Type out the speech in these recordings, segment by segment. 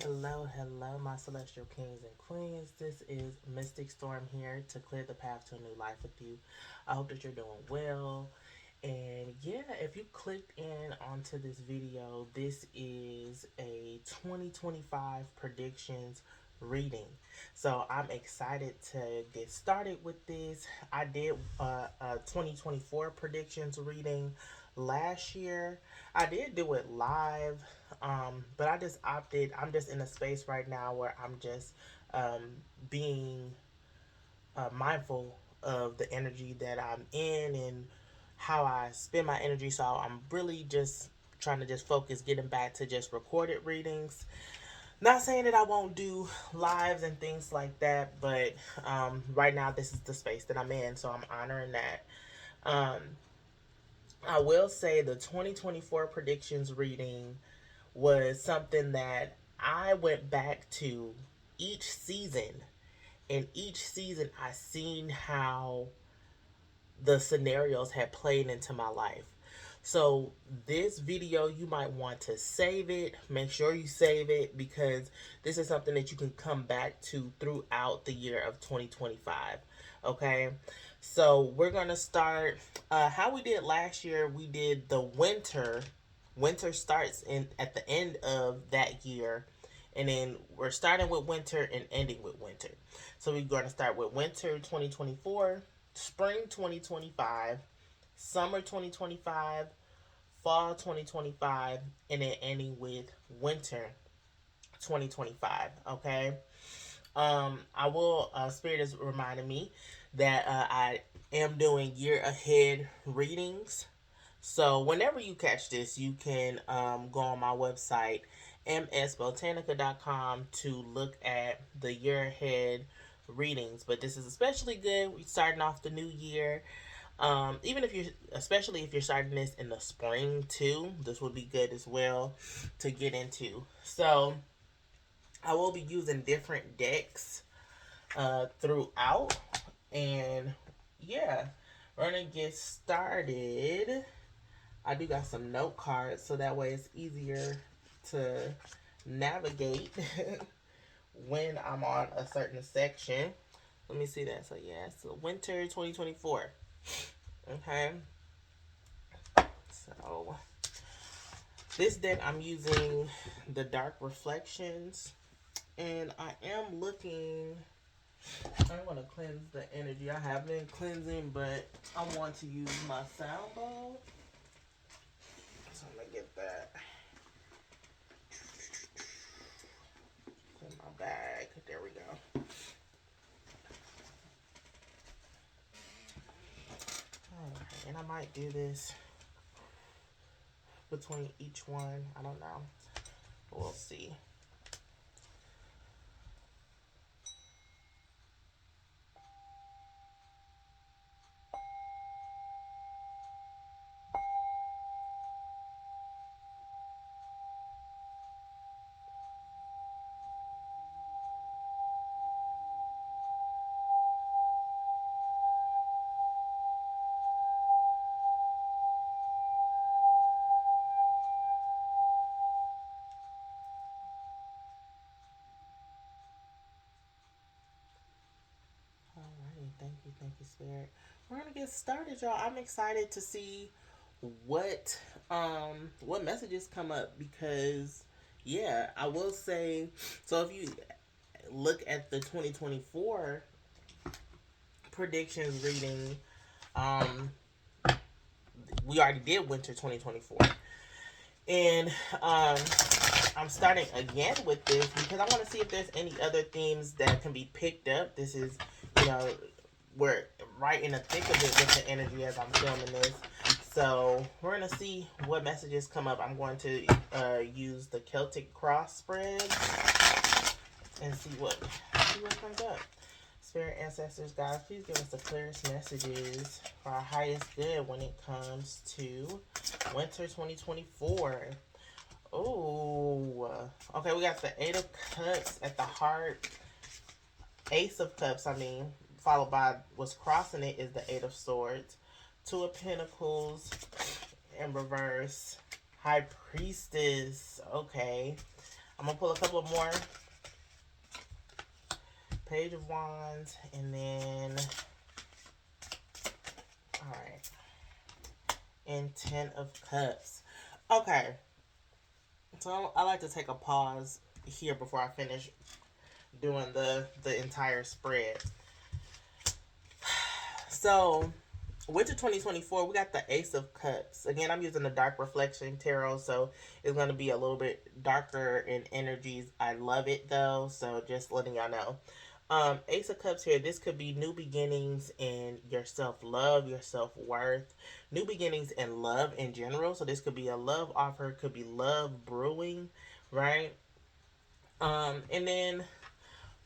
Hello, my celestial kings and queens. This is Mystic Storm here to clear the path to a new life with you. I hope that you're doing well. And yeah, if you clicked in onto this video, this is a 2025 predictions reading. So I'm excited to get started with this. I did a 2024 predictions reading last year. I did do it live, but I just opted. I'm just in a space right now where I'm just um, being mindful of the energy that I'm in and how I spend my energy. So I'm really just trying to just focus, getting back to just recorded readings. Not saying that I won't do lives and things like that, but right now this is the space that I'm in, so I'm honoring that. Um, I will say the 2024 predictions reading was something that I went back to each season. And each season, I seen how the scenarios had played into my life. So this video, you might want to save it. Make sure you save it because this is something that you can come back to throughout the year of 2025. Okay, so we're gonna start how we did last year. We did the winter. Winter starts in at the end of that year, and then we're starting with winter and ending with winter. So we're going to start with winter 2024, spring 2025, summer 2025, fall 2025, and then ending with winter 2025. Okay. I will. Spirit is reminding me that I am doing year ahead readings. So whenever you catch this, you can go on my website msbotanica.com to look at the year ahead readings. But this is especially good. We're starting off the new year. Even if you, especially if you're starting this in the spring too, this would be good as well to get into. So I will be using different decks throughout, and yeah, we're gonna get started. I do got some note cards so that way it's easier to navigate when I'm on a certain section. Let me see that. So yeah, so winter 2024. Okay. So this deck I'm using the Dark Reflections, and I am looking. I'm gonna cleanse the energy. I have been cleansing, but I want to use my sound bowl. So I'm gonna get that in my bag. There we go. Alright, and I might do this between each one. I don't know. We'll see. Alrighty, thank you, Spirit. We're gonna get started, y'all. I'm excited to see what messages come up because yeah, I will say so if you look at the 2024 predictions reading, um we already did winter 2024. And I'm starting again with this because I want to see if there's any other themes that can be picked up. This is, you know, we're right in the thick of it with the energy as I'm filming this. So we're going to see what messages come up. I'm going to use the Celtic cross spread and see what comes up. Spirit, ancestors, guys, please give us the clearest messages for our highest good when it comes to winter 2024. Oh, okay. We got the Eight of Cups at the heart. Ace of Cups, I mean, followed by what's crossing it is the Eight of Swords. Two of Pentacles in reverse. High Priestess. Okay. I'm going to pull a couple more. Page of Wands, and then, all right, and Ten of Cups. Okay, so I like to take a pause here before I finish doing the entire spread. So, winter 2024, we got the Ace of Cups. Again, I'm using the Dark Reflection Tarot, so it's going to be a little bit darker in energies. I love it, though, so just letting y'all know. Ace of Cups here, this could be new beginnings in your self-love, your self-worth, new beginnings in love in general. So this could be a love offer, could be love brewing, right? And then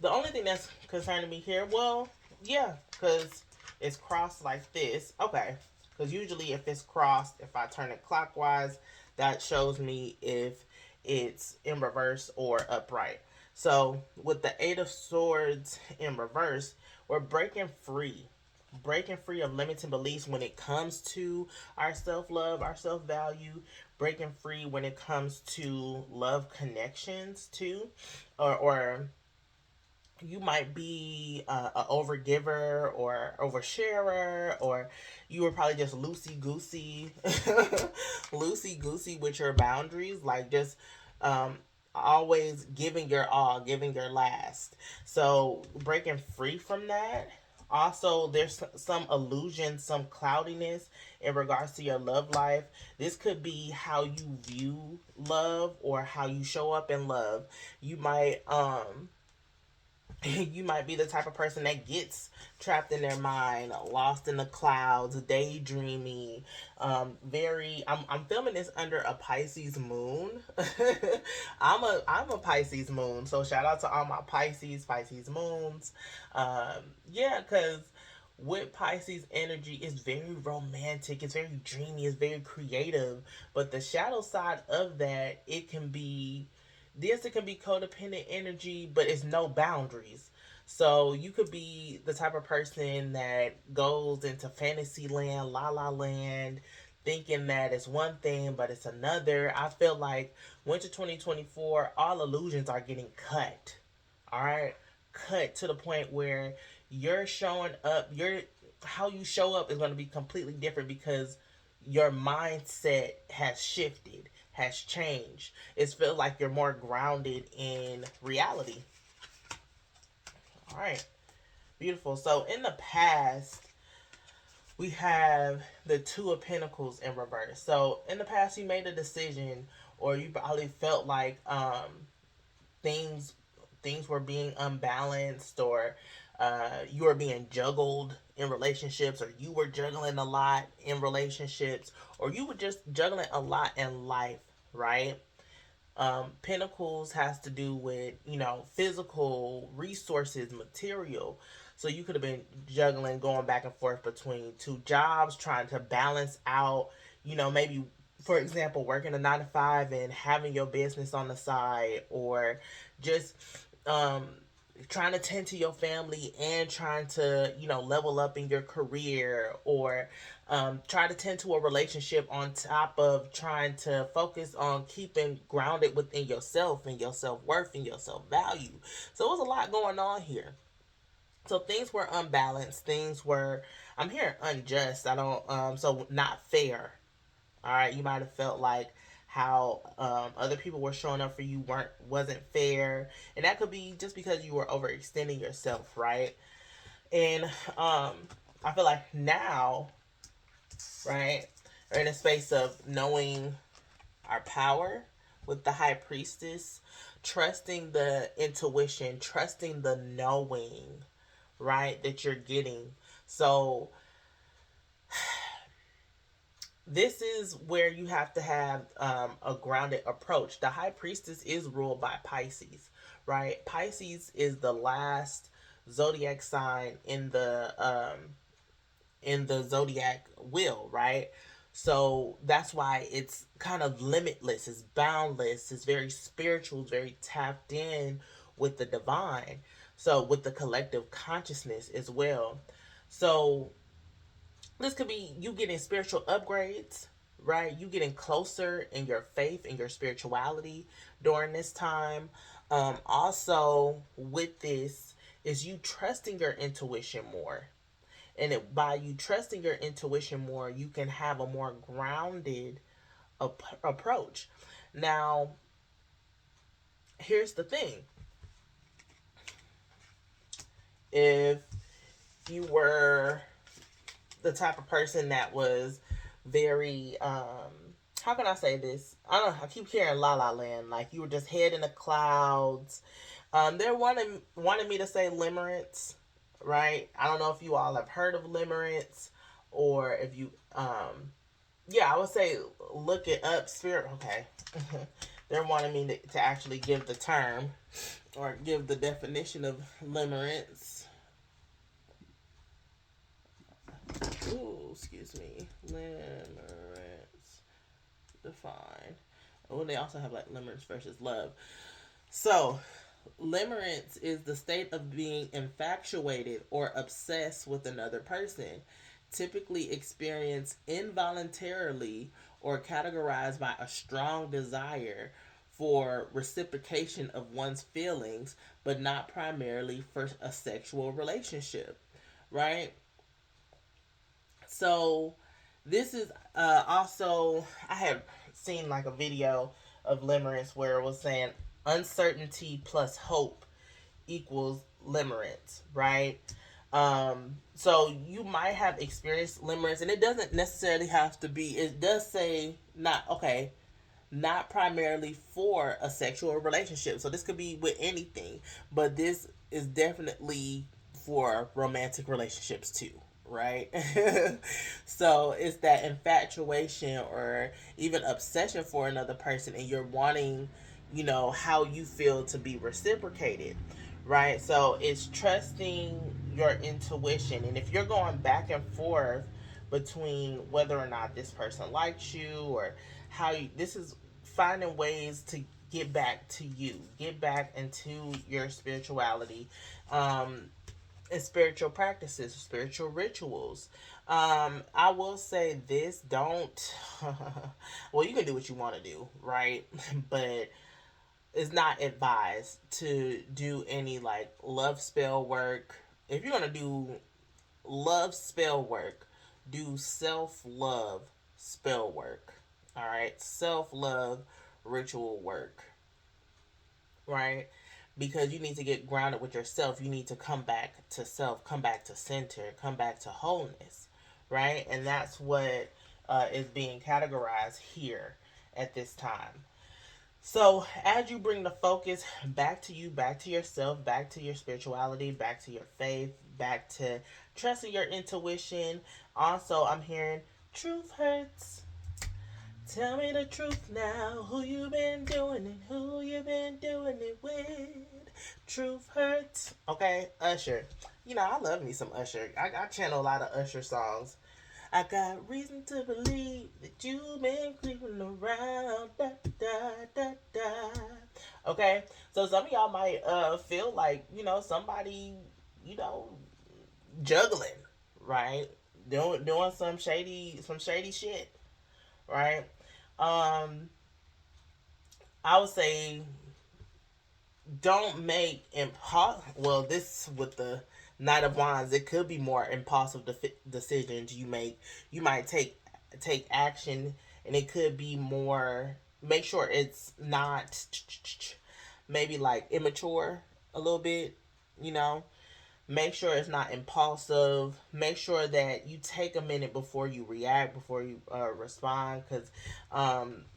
the only thing that's concerning me here, well, yeah, because it's crossed like this. Okay, because usually if it's crossed, if I turn it clockwise, that shows me if it's in reverse or upright. So with the Eight of Swords in reverse, we're breaking free of limiting beliefs when it comes to our self-love, our self-value, breaking free when it comes to love connections too, or you might be an overgiver or oversharer, or you were probably just loosey goosey, loosey goosey with your boundaries, like just um, always giving your all, giving your last. So breaking free from that. Also, there's some illusion, some cloudiness in regards to your love life. This could be how you view love or how you show up in love. You might you might be the type of person that gets trapped in their mind, lost in the clouds, daydreamy. I'm filming this under a Pisces moon. I'm a Pisces moon, so shout out to all my Pisces moons. Yeah, because with Pisces energy, it's very romantic, it's very dreamy, it's very creative. But the shadow side of that, it can be codependent energy, but it's no boundaries. So you could be the type of person that goes into fantasy land, la la land, thinking that it's one thing, but it's another. I feel like winter 2024, all illusions are getting cut. All right, cut to the point where you're showing up. How you show up is going to be completely different because your mindset has shifted, has changed. It feels like you're more grounded in reality. All right, beautiful. So in the past, we have the Two of Pentacles in reverse. So in the past, you made a decision, or you probably felt like things things were being unbalanced, or you were being juggled in relationships, or you were juggling a lot in relationships, or you were just juggling a lot in life, right? Pentacles has to do with, physical resources, material. So you could have been juggling, going back and forth between two jobs, trying to balance out, maybe, for example, working a 9 to 5 and having your business on the side, or just um, trying to tend to your family and trying to, level up in your career, or try to tend to a relationship on top of trying to focus on keeping grounded within yourself and your self-worth and your self-value. So it was a lot going on here. So things were unbalanced. Things were, I'm hearing unjust. I don't, so not fair. All right. You might have felt like how other people were showing up for you wasn't fair. And that could be just because you were overextending yourself, right? And I feel like now, right, we're in a space of knowing our power with the High Priestess, trusting the intuition, trusting the knowing, right, that you're getting. So this is where you have to have a grounded approach. The High Priestess is ruled by Pisces, right? Pisces is the last zodiac sign in the zodiac wheel, right? So that's why it's kind of limitless, it's boundless, it's very spiritual, it's very tapped in with the divine. So with the collective consciousness as well. So this could be you getting spiritual upgrades, right? You getting closer in your faith and your spirituality during this time. Also, with this, is you trusting your intuition more. And by you trusting your intuition more, you can have a more grounded approach. Now, here's the thing: if you were the type of person that was very how can I say this? I don't know, I keep hearing La La Land, like you were just head in the clouds. They're wanting me to say limerence, right? I don't know if you all have heard of limerence, or if you yeah, I would say look it up. Spirit, okay. They're wanting me to actually give the term or give the definition of limerence. Ooh, excuse me. Limerence defined. Oh, they also have like limerence versus love. So, limerence is the state of being infatuated or obsessed with another person, typically experienced involuntarily or categorized by a strong desire for reciprocation of one's feelings, but not primarily for a sexual relationship, right? So this is also, I had seen like a video of limerence where it was saying uncertainty plus hope equals limerence, right? So you might have experienced limerence, and it doesn't necessarily have to be. It does say not okay, not primarily for a sexual relationship. So this could be with anything, but this is definitely for romantic relationships too, right? So it's that infatuation or even obsession for another person, and you're wanting, how you feel to be reciprocated, right? So it's trusting your intuition. And if you're going back and forth between whether or not this person likes you, or how you, this is finding ways to get back to you, get back into your spirituality, and spiritual practices, spiritual rituals. I will say this: don't. Well, you can do what you want to do, right? But it's not advised to do any like love spell work. If you're gonna do love spell work, do self love spell work. All right, self love ritual work, right? Because you need to get grounded with yourself. You need to come back to self, come back to center, come back to wholeness, right? And that's what is being categorized here at this time. So, as you bring the focus back to you, back to yourself, back to your spirituality, back to your faith, back to trusting your intuition. Also, I'm hearing truth hurts. Tell me the truth now. Who you been doing it? Who you been doing it with? Truth hurts. Okay, Usher. I love me some Usher. I channel a lot of Usher songs. I got reason to believe that you've been creeping around. Da, da, da, da. Okay, so some of y'all might feel like somebody you know juggling, right? Doing some shady shit, right? Um, I would say don't make well, this with the Knight of Wands, it could be more impulsive decisions you make. You might take action, and it could be more. Make sure it's not maybe like immature a little bit. You know, Make sure it's not impulsive. Make sure that you take a minute before you react, before you respond, because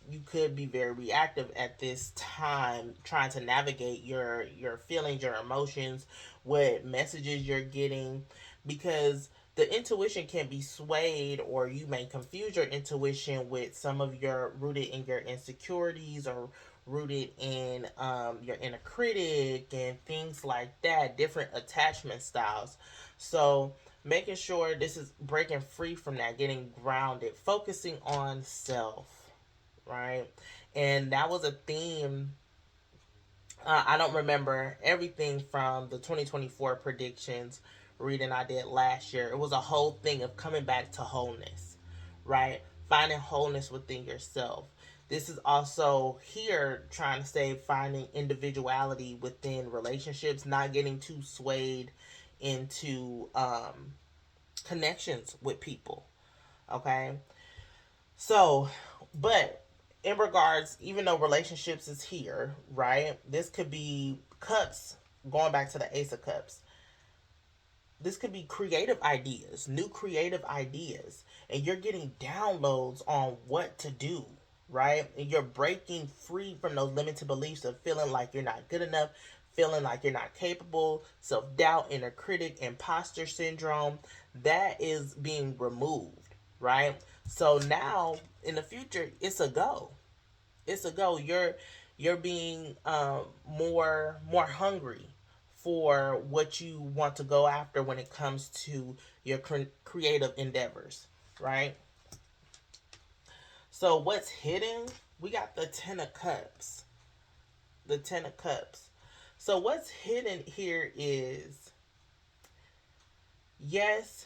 you could be very reactive at this time, trying to navigate your feelings, your emotions, what messages you're getting, because the intuition can be swayed, or you may confuse your intuition with some of your rooted in your insecurities, or rooted in your inner critic and things like that, different attachment styles. So, making sure this is breaking free from that, getting grounded, focusing on self, right? And that was a theme. I don't remember everything from the 2024 predictions reading I did last year. It was a whole thing of coming back to wholeness, right? finding wholeness within yourself. This is also here trying to say finding individuality within relationships, not getting too swayed into connections with people. Okay. So, but in regards, even though relationships is here, right? This could be cups, going back to the Ace of Cups. This could be creative ideas, new creative ideas, and you're getting downloads on what to do, right? And you're breaking free from those limited beliefs of feeling like you're not good enough, feeling like you're not capable, self doubt, inner critic, imposter syndrome. That is being removed, right? So now in the future, it's a go. It's a go. You're being more hungry for what you want to go after when it comes to your creative endeavors, right? So what's hidden? We got the Ten of Cups. The Ten of Cups. So what's hidden here is, yes,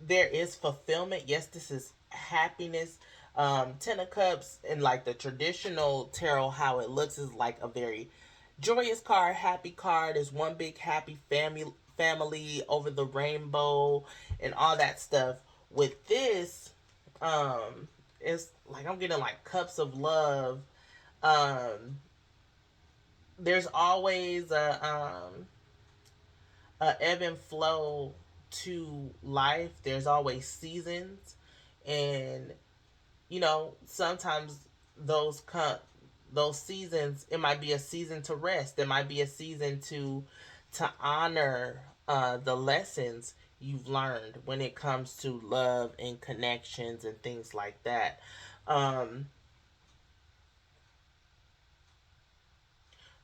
there is fulfillment. Yes, this is happiness. Ten of Cups in like the traditional tarot, how it looks is like a very joyous card, happy card. Is one big happy family over the rainbow and all that stuff. With this, it's like I'm getting like cups of love. Um, there's always a ebb and flow to life. There's always seasons, and sometimes those those seasons, it might be a season to rest. It might be a season to honor the lessons you've learned when it comes to love and connections and things like that. Um,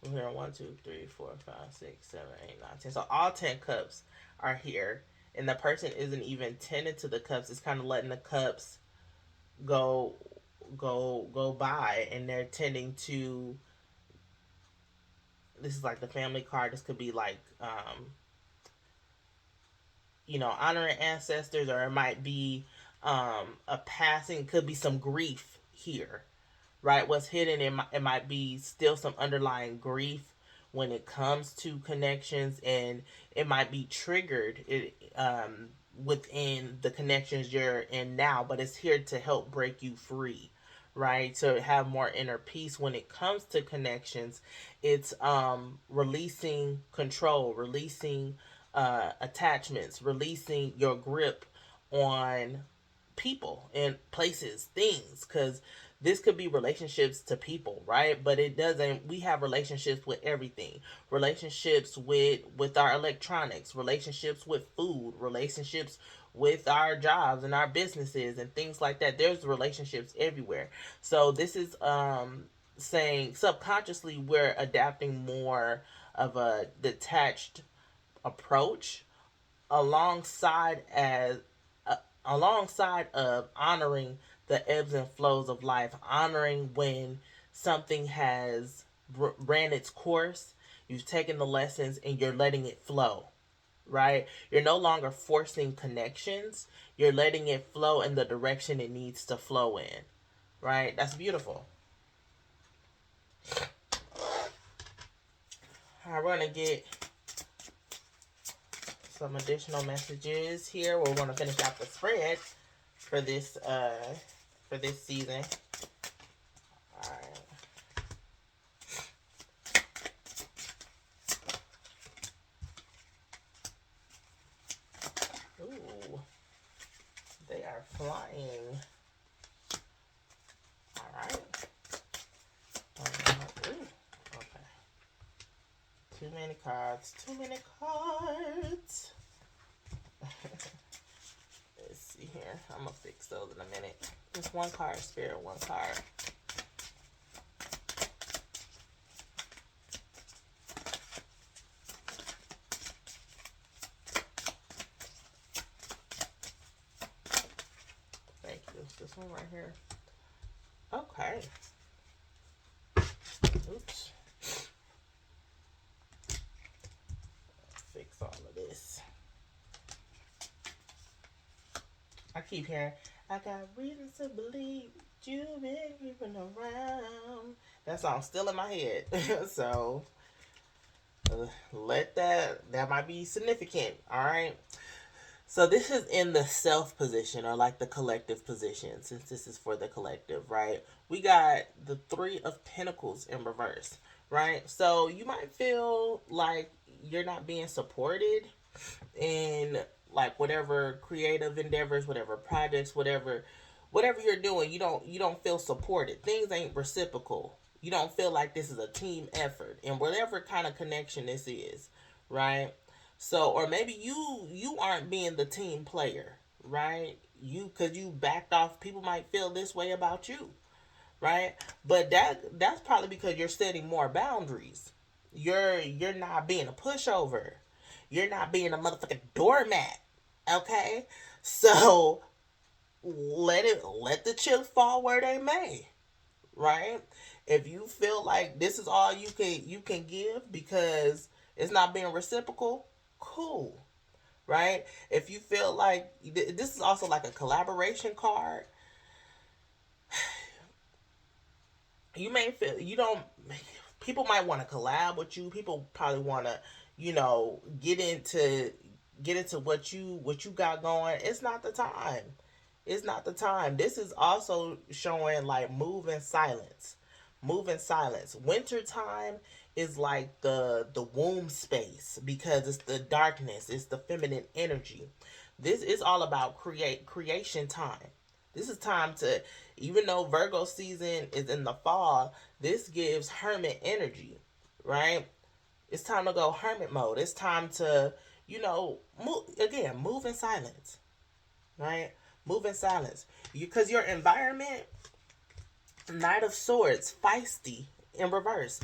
we're here 1, 2, 3, 4, 5, 6, 7, 8, 9, 10. So all 10 cups are here, and the person isn't even tending to the cups. It's kind of letting the cups go go by, and they're tending to, this is like the family card. This could be like honoring ancestors, or it might be a passing, could be some grief here, right? What's hidden, it might be still some underlying grief when it comes to connections, and it might be triggered within the connections you're in now, but it's here to help break you free, right? To have more inner peace when it comes to connections. It's releasing control, releasing attachments, releasing your grip on people and places, things, because this could be relationships to people, right? But it doesn't, we have relationships with everything. Relationships with our electronics, relationships with food, relationships with our jobs and our businesses and things like that. There's relationships everywhere. So this is saying subconsciously we're adapting more of a detached approach alongside as alongside of honoring the ebbs and flows of life, honoring when something has ran its course, you've taken the lessons and you're letting it flow, right? You're no longer forcing connections, you're letting it flow in the direction it needs to flow in, right? That's beautiful. All right, we're going to get some additional messages here. We're going to finish out the spread for this season. All right. Ooh, they are flying. All right. Ooh, okay. Too many cards. Too many cards. Let's see here. I'm gonna fix those in a minute. Just one card, Spirit, one card. Thank you. This one right here. Okay. Oops. Fix all of this. I keep hearing, I got reasons to believe you've been creeping around. That song's still in my head. So let that might be significant. All right. So this is in the self position, or like the collective position, since this is for the collective, right? We got the Three of Pentacles in reverse, right? So you might feel like you're not being supported in like whatever creative endeavors, whatever projects, whatever you're doing. You don't feel supported. Things ain't reciprocal. You don't feel like this is a team effort, and whatever kind of connection this is, right? So, or maybe you aren't being the team player, right? You, because you backed off. People might feel this way about you, right? But that's probably because you're setting more boundaries. You're not being a pushover. You're not being a motherfucking doormat. Okay? So let the chips fall where they may, right? If you feel like this is all you can give because it's not being reciprocal, cool, right? If you feel like this is also like a collaboration card, you may feel you don't. People might want to collab with you. People probably want to, get into what you got going. It's not the time. It's not the time. This is also showing like move in silence. Move in silence. Winter time is like the womb space because it's the darkness. It's the feminine energy. This is all about creation time. This is time to, even though Virgo season is in the fall, this gives hermit energy, right? It's time to go hermit mode. It's time to, move in silence, right? Move in silence. Because your environment, Knight of Swords, feisty in reverse.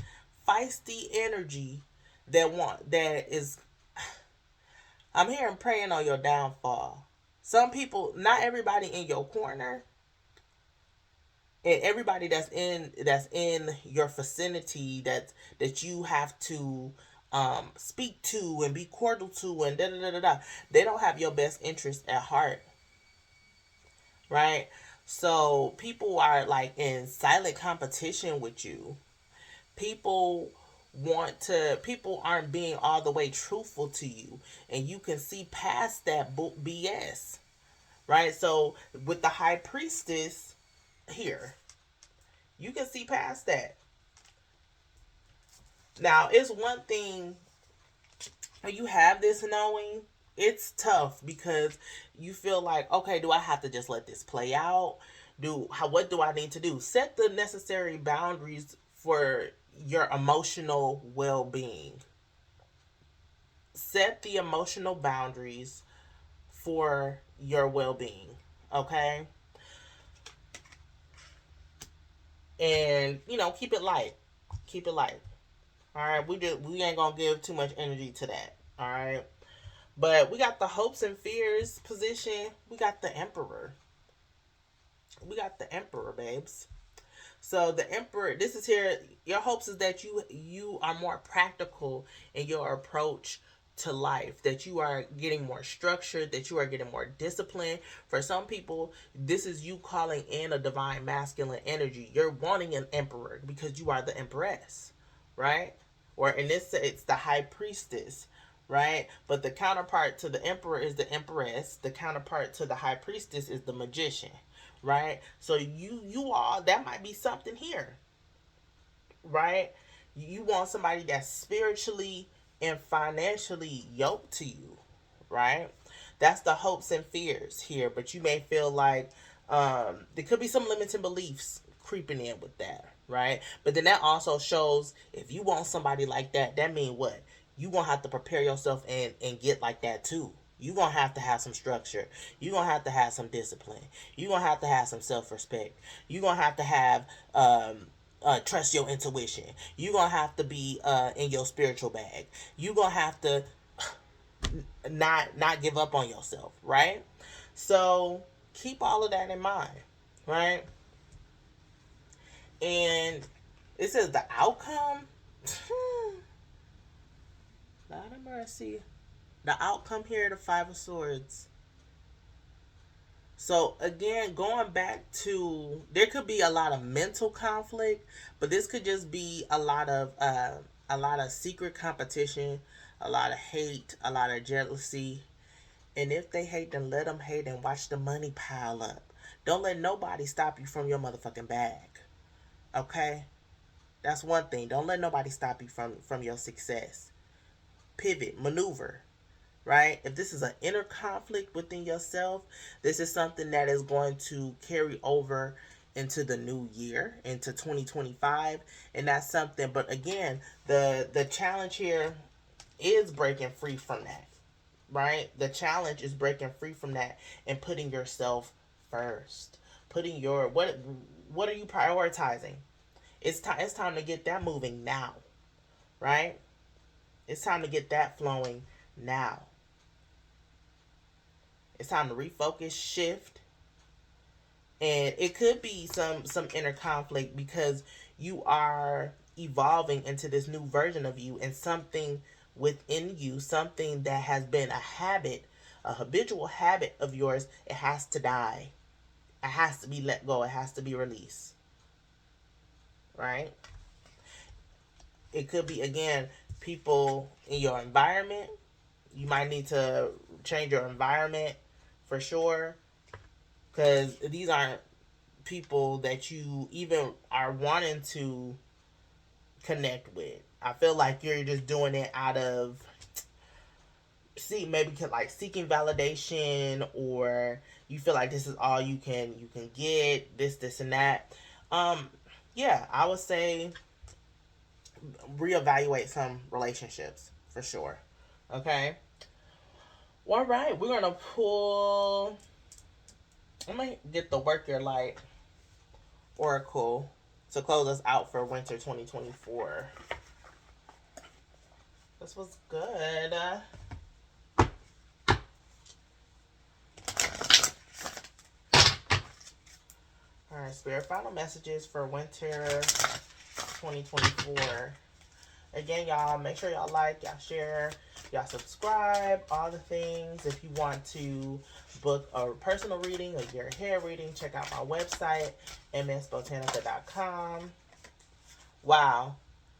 Feisty energy that is, I'm hearing praying on your downfall. Some people, not everybody in your corner, and everybody that's in your vicinity that you have to speak to and be cordial to and da da da da da. They don't have your best interest at heart, right? So people are like in silent competition with you. People people aren't being all the way truthful to you, and you can see past that BS, right? So with the High Priestess here, you can see past that. Now, it's one thing when you have this knowing, it's tough because you feel like, okay, do I have to just let this play out? What do I need to do? Set the necessary boundaries for your emotional well-being. Set the emotional boundaries for your well-being, okay? And, keep it light. Keep it light. All right, we ain't gonna give too much energy to that. All right, but we got the hopes and fears position. We got the Emperor. We got the Emperor, babes. So the Emperor, this is here. Your hopes is that you are more practical in your approach to life, that you are getting more structured, that you are getting more disciplined. For some people, this is you calling in a divine masculine energy. You're wanting an emperor because you are the empress, right? Or in this, it's the high priestess, right? But the counterpart to the emperor is the empress. The counterpart to the high priestess is the magician, right? So you all, that might be something here, right? You want somebody that's spiritually and financially yoked to you, right? That's the hopes and fears here. But you may feel like there could be some limiting beliefs creeping in with that, right? But then that also shows if you want somebody like that, that means what? You gonna have to prepare yourself and get like that too. You gonna have some structure. You gonna have some discipline. You gonna have some self respect. You gonna have trust your intuition. You gonna have to be in your spiritual bag. You gonna have to not give up on yourself, right? So keep all of that in mind, right? And it says the outcome. Lord of mercy. The outcome here, the Five of Swords. So again, going back to, there could be a lot of mental conflict, but this could just be a lot of secret competition, a lot of hate, a lot of jealousy. And if they hate, then let them hate and watch the money pile up. Don't let nobody stop you from your motherfucking bag. Okay? That's one thing. Don't let nobody stop you from your success. Pivot, maneuver, right? If this is an inner conflict within yourself, this is something that is going to carry over into the new year, into 2025, and that's something. But again, the challenge here is breaking free from that, right? The challenge is breaking free from that and putting yourself first. Putting your what are you prioritizing? It's time to get that moving now, right? It's time to get that flowing now. It's time to refocus, shift, and it could be some inner conflict because you are evolving into this new version of you, and something within you, something that has been a habit, a habitual habit of yours, it has to die. It has to be let go. It has to be released. Right? It could be, again, people in your environment. You might need to change your environment for sure, because these aren't people that you even are wanting to connect with. I feel like you're just doing it out of maybe like seeking validation, or you feel like this is all you can get, this and that. Um yeah, I would say reevaluate some relationships for sure. Okay. All right, we're gonna pull. I'm gonna get the Work Your Light Oracle to close us out for winter 2024. This was good. All right, Spirit, final messages for winter 2024. Again, y'all, make sure y'all like, y'all share, y'all subscribe, all the things. If you want to book a personal reading, a year hair reading, check out my website, msbotanica.com. Wow.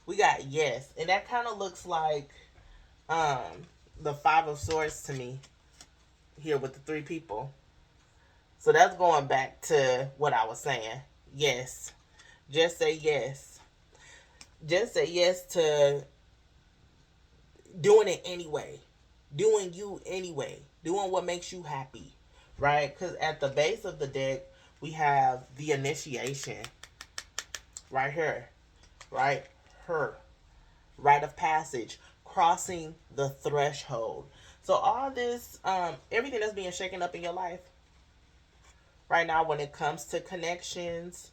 We got yes. And that kind of looks like the Five of Swords to me here with the three people. So that's going back to what I was saying. Yes. Just say yes. Just say yes to doing it anyway. Doing you anyway. Doing what makes you happy. Right? Because at the base of the deck, we have the initiation. Right here. Right? Her. Rite of passage. Crossing the threshold. So all this, everything that's being shaken up in your life right now, when it comes to connections,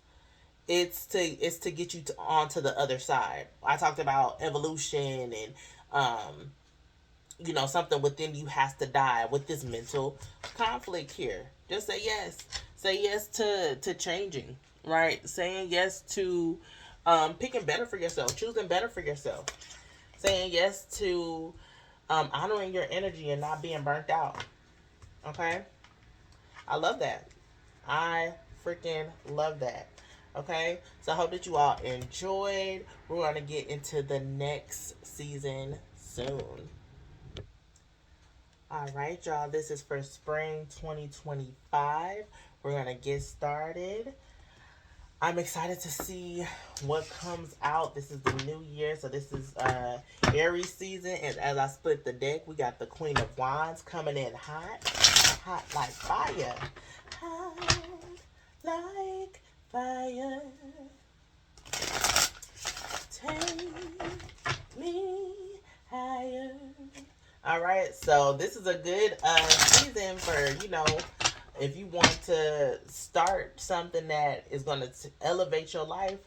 it's to get you onto the other side. I talked about evolution and something within you has to die with this mental conflict here. Just say yes. Say yes to changing, right? Saying yes to picking better for yourself, choosing better for yourself. Saying yes to honoring your energy and not being burnt out. Okay? I love that. I freaking love that. Okay? So I hope that you all enjoyed. We're going to get into the next season soon. All right, y'all. This is for spring 2025. We're going to get started. I'm excited to see what comes out. This is the new year, so this is Aries season. And as I split the deck, we got the Queen of Wands coming in hot. Hot like fire. Hot like fire. Take me higher. All right, so this is a good season for, if you want to start something that is going to elevate your life,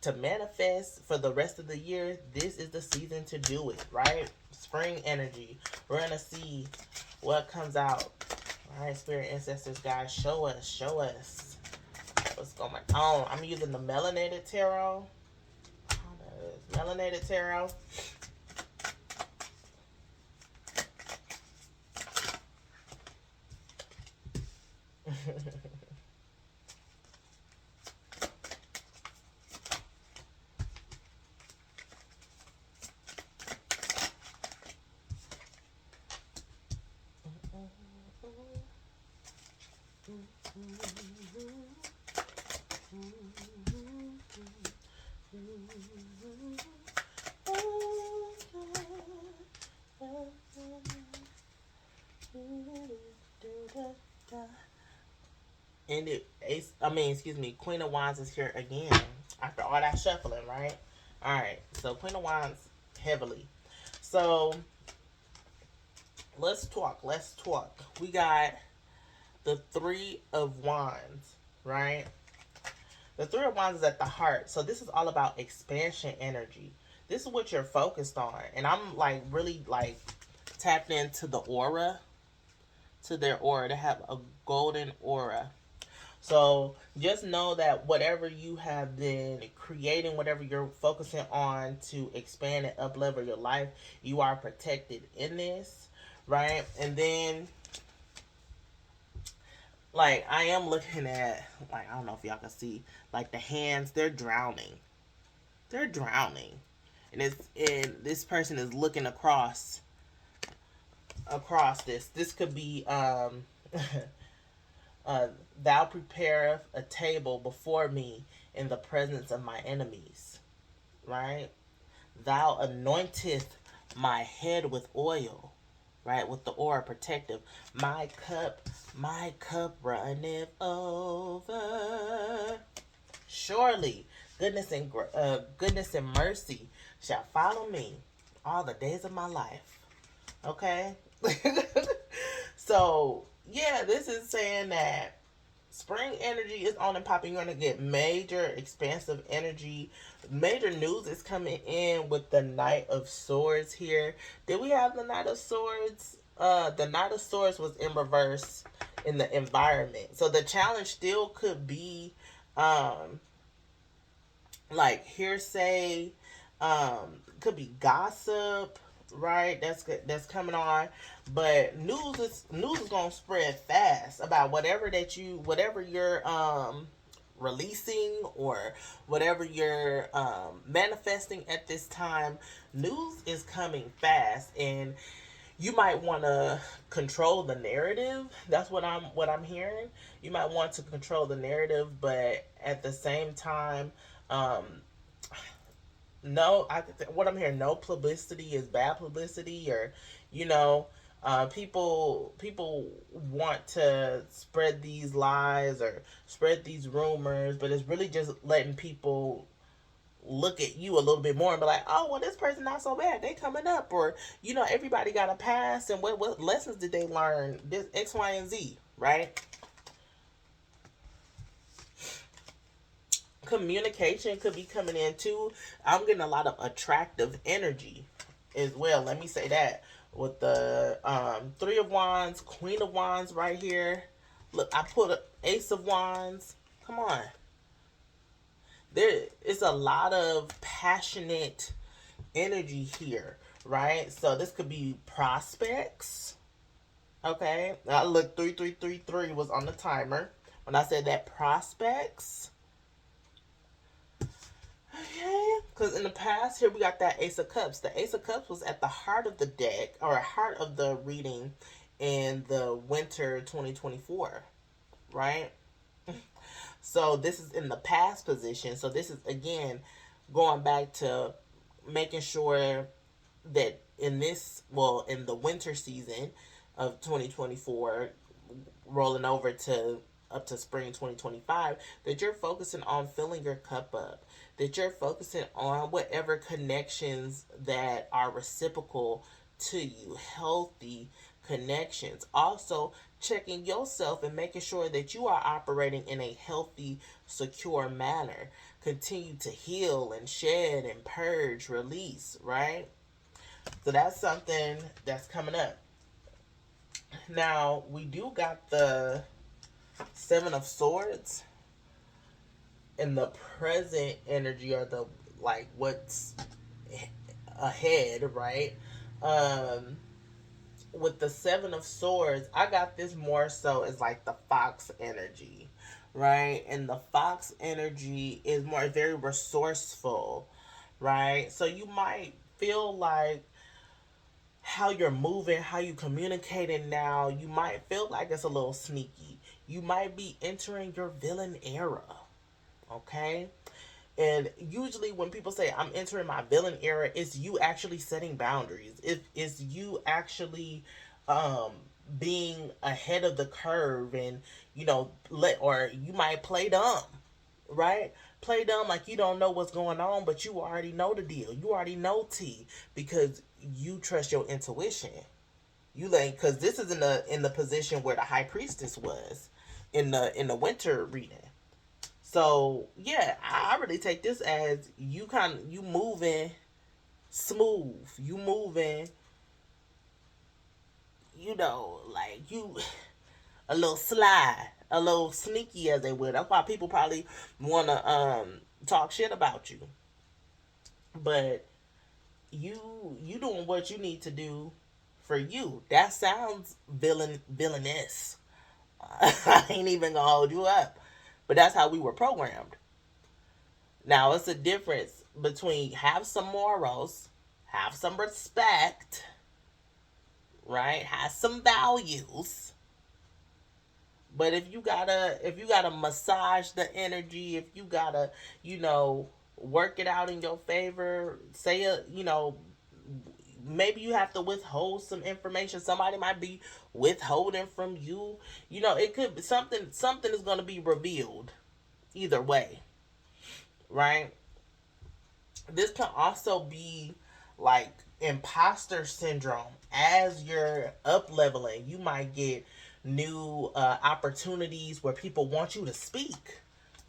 to manifest for the rest of the year, this is the season to do it, right? Spring energy. We're going to see what comes out. All right, Spirit Ancestors, guys, show us what's going on. I'm using the Melanated Tarot. Melanated Tarot. And excuse me, Queen of Wands is here again after all that shuffling, right? All right, so Queen of Wands heavily. So let's talk. Let's talk. We got the Three of Wands, right? The Three of Wands is at the heart. So this is all about expansion energy. This is what you're focused on. And I'm like really like tapped into the aura, to their aura. They have a golden aura. So just know that whatever you have been creating, whatever you're focusing on to expand and up level your life, you are protected in this, right? And then like I am looking at, like, I don't know if y'all can see, like the hands, they're drowning. They're drowning. And this person is looking across this. This could be thou prepareth a table before me in the presence of my enemies. Right? Thou anointeth my head with oil. Right? With the aura protective. My cup runneth over. Surely goodness and mercy shall follow me all the days of my life. Okay? So, yeah, this is saying that spring energy is on and popping. You're going to get major expansive energy. Major news is coming in with the Knight of Swords here. Did we have the Knight of Swords? The Knight of Swords was in reverse in the environment. So the challenge still could be like hearsay, could be gossip, right? That's coming on, but news is gonna spread fast about whatever you're releasing or whatever you're manifesting at this time. News is coming fast, and you might want to control the narrative. That's what I'm hearing. You might want to control the narrative, but at the same time, um, no, what I'm hearing, no publicity is bad publicity, or you know, people want to spread these lies or spread these rumors, but it's really just letting people look at you a little bit more and be like, oh, well, this person not so bad, they coming up, or you know, everybody got a past, and what lessons did they learn, this X, Y, and Z, right? Communication could be coming in too. I'm getting a lot of attractive energy as well. Let me say that with the Three of Wands, Queen of Wands right here. Look, I put an Ace of Wands. Come on. There is a lot of passionate energy here, right? So this could be prospects. Okay. I look, 3333 was on the timer when I said that, prospects. Okay, because in the past here we got that Ace of Cups. The Ace of Cups was at the heart of the deck, or heart of the reading in the winter 2024, right? So this is in the past position. So this is again going back to making sure that in the winter season of 2024, rolling over to up to spring 2025, that you're focusing on filling your cup up, that you're focusing on whatever connections that are reciprocal to you, healthy connections. Also, checking yourself and making sure that you are operating in a healthy, secure manner. Continue to heal and shed and purge, release, right? So that's something that's coming up. Now, we do got the Seven of Swords in the present energy, or the like what's ahead, right? with the Seven of Swords, I got this more so as like the fox energy, right? And the fox energy is more very resourceful, right? So you might feel like how you're moving, how you communicating now, you might feel like it's a little sneaky. You might be entering your villain era, okay? And usually when people say I'm entering my villain era, it's you actually setting boundaries. It's you actually um being ahead of the curve, and let, or you might play dumb, right? Play dumb like you don't know what's going on, but you already know the deal. You already know T, because you trust your intuition. You like, because this is in the position where the high priestess was in the winter reading. So yeah, I really take this as you moving smooth. You moving, like you a little sly, a little sneaky, as they would. That's why people probably wanna talk shit about you. But you doing what you need to do for you. That sounds villainous. I ain't even gonna hold you up. But that's how we were programmed. Now it's a difference between have some morals, have some respect, right? Have some values. But if you gotta massage the energy, if you gotta, you know, work it out in your favor, say maybe you have to withhold some information. Somebody might be withholding from you. It could be something is gonna be revealed either way, right? This can also be like imposter syndrome. As you're up leveling, you might get new opportunities where people want you to speak,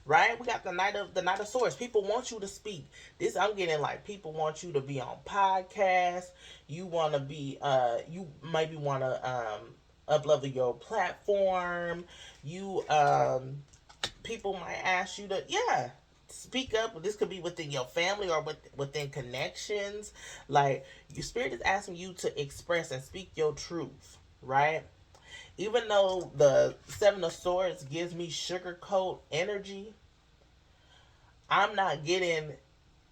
right? We got the Knight of Swords. People want you to speak. This I'm getting, like, people want you to be on podcasts. You want to be you maybe want to up level your platform. You People might ask you to, yeah, speak up. This could be within your family or within connections. Like, your spirit is asking you to express and speak your truth, right? Even though the Seven of Swords gives me sugarcoat energy, I'm not getting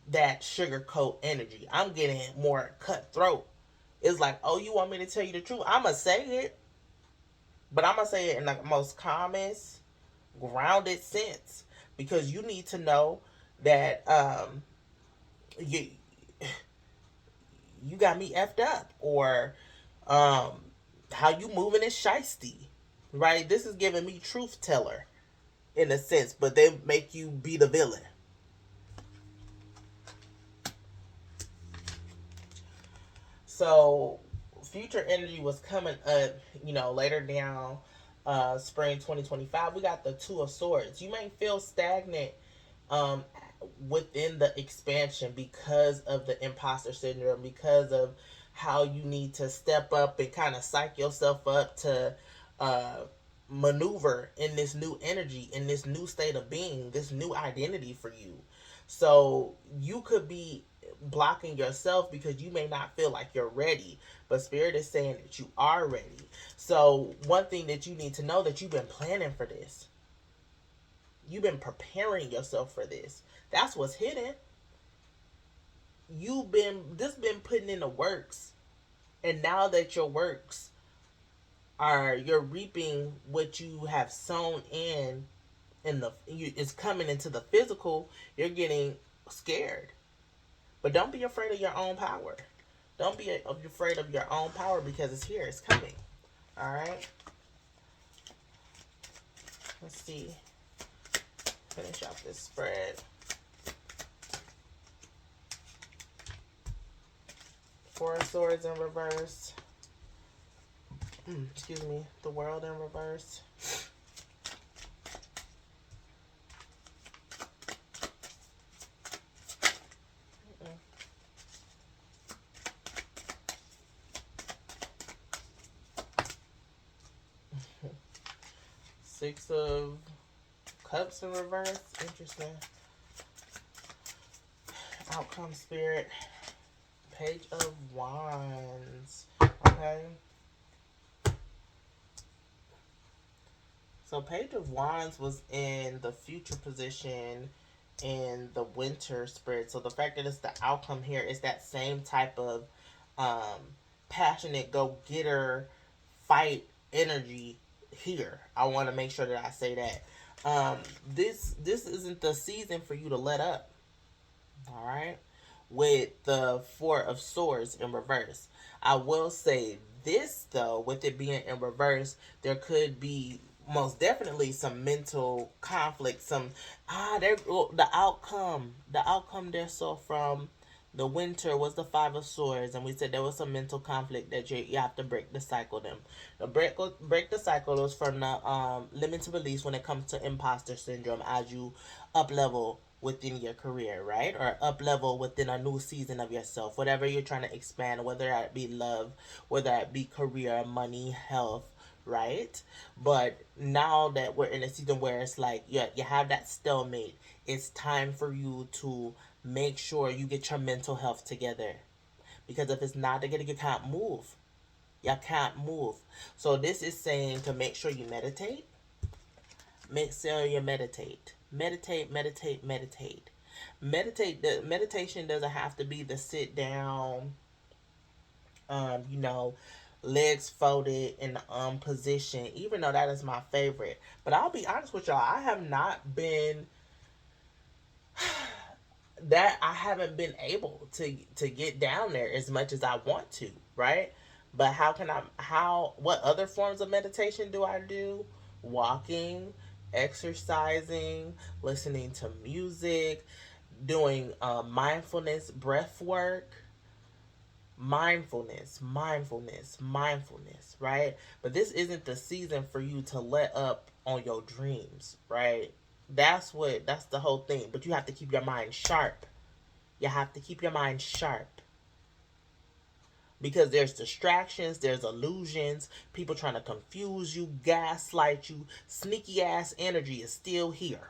that sugarcoat energy. I'm getting more cutthroat. It's like, oh, you want me to tell you the truth? I'm going to say it, but I'm going to say it in the most calmest, grounded sense, because you need to know that you you got me effed up, or um how you moving is shisty, right? This is giving me truth teller in a sense, but they make you be the villain. So future energy was coming up, later down spring 2025. We got the Two of Swords. You may feel stagnant um within the expansion because of the imposter syndrome, because of how you need to step up and kind of psych yourself up to uh maneuver in this new energy, in this new state of being, this new identity for you. So you could be blocking yourself because you may not feel like you're ready, but spirit is saying that you are ready. So one thing that you need to know, that you've been planning for this. You've been preparing yourself for this. That's what's hidden. You've been putting in the works, and now that your works you're reaping what you have sown it's coming into the physical. You're getting scared, but don't be afraid of your own power. Don't be afraid of your own power, because it's here. It's coming. All right. Let's see. Finish off this spread. Four of Swords in reverse. Excuse me. The World in reverse. Six of Cups in reverse. Interesting. Outcome Spirit. Page of Wands. Okay. So Page of Wands was in the future position in the winter spread. So the fact that it's the outcome here is that same type of um, passionate go getter fight energy here. I want to make sure that I say that. Um, this isn't the season for you to let up. All right, with the Four of Swords in reverse. I will say this though, with it being in reverse, there could be most definitely some mental conflict. Some there the outcome there. So from the winter was the Five of Swords, and we said there was some mental conflict that you have to break the cycle. Them the break the cycle was from the limited release when it comes to imposter syndrome as you up level within your career, right? Or up level within a new season of yourself, whatever you're trying to expand, whether that be love, whether that be career, money, health, right? But now that we're in a season where it's like you have that stalemate, it's time for you to make sure you get your mental health together. Because if it's not together, you can't move. You can't move. So this is saying to make sure you meditate. Make sure you meditate. Meditate, meditate, meditate. Meditate. The meditation doesn't have to be the sit down, you know, legs folded in the position, even though that is my favorite. But I'll be honest with y'all, I haven't been able to get down there as much as I want to, right? But what other forms of meditation do I do? Walking, exercising, listening to music, doing mindfulness, breath work, mindfulness, right? But this isn't the season for you to let up on your dreams, right? That's the whole thing. But you have to keep your mind sharp. You have to keep your mind sharp. Because there's distractions, there's illusions, people trying to confuse you, gaslight you. Sneaky ass energy is still here.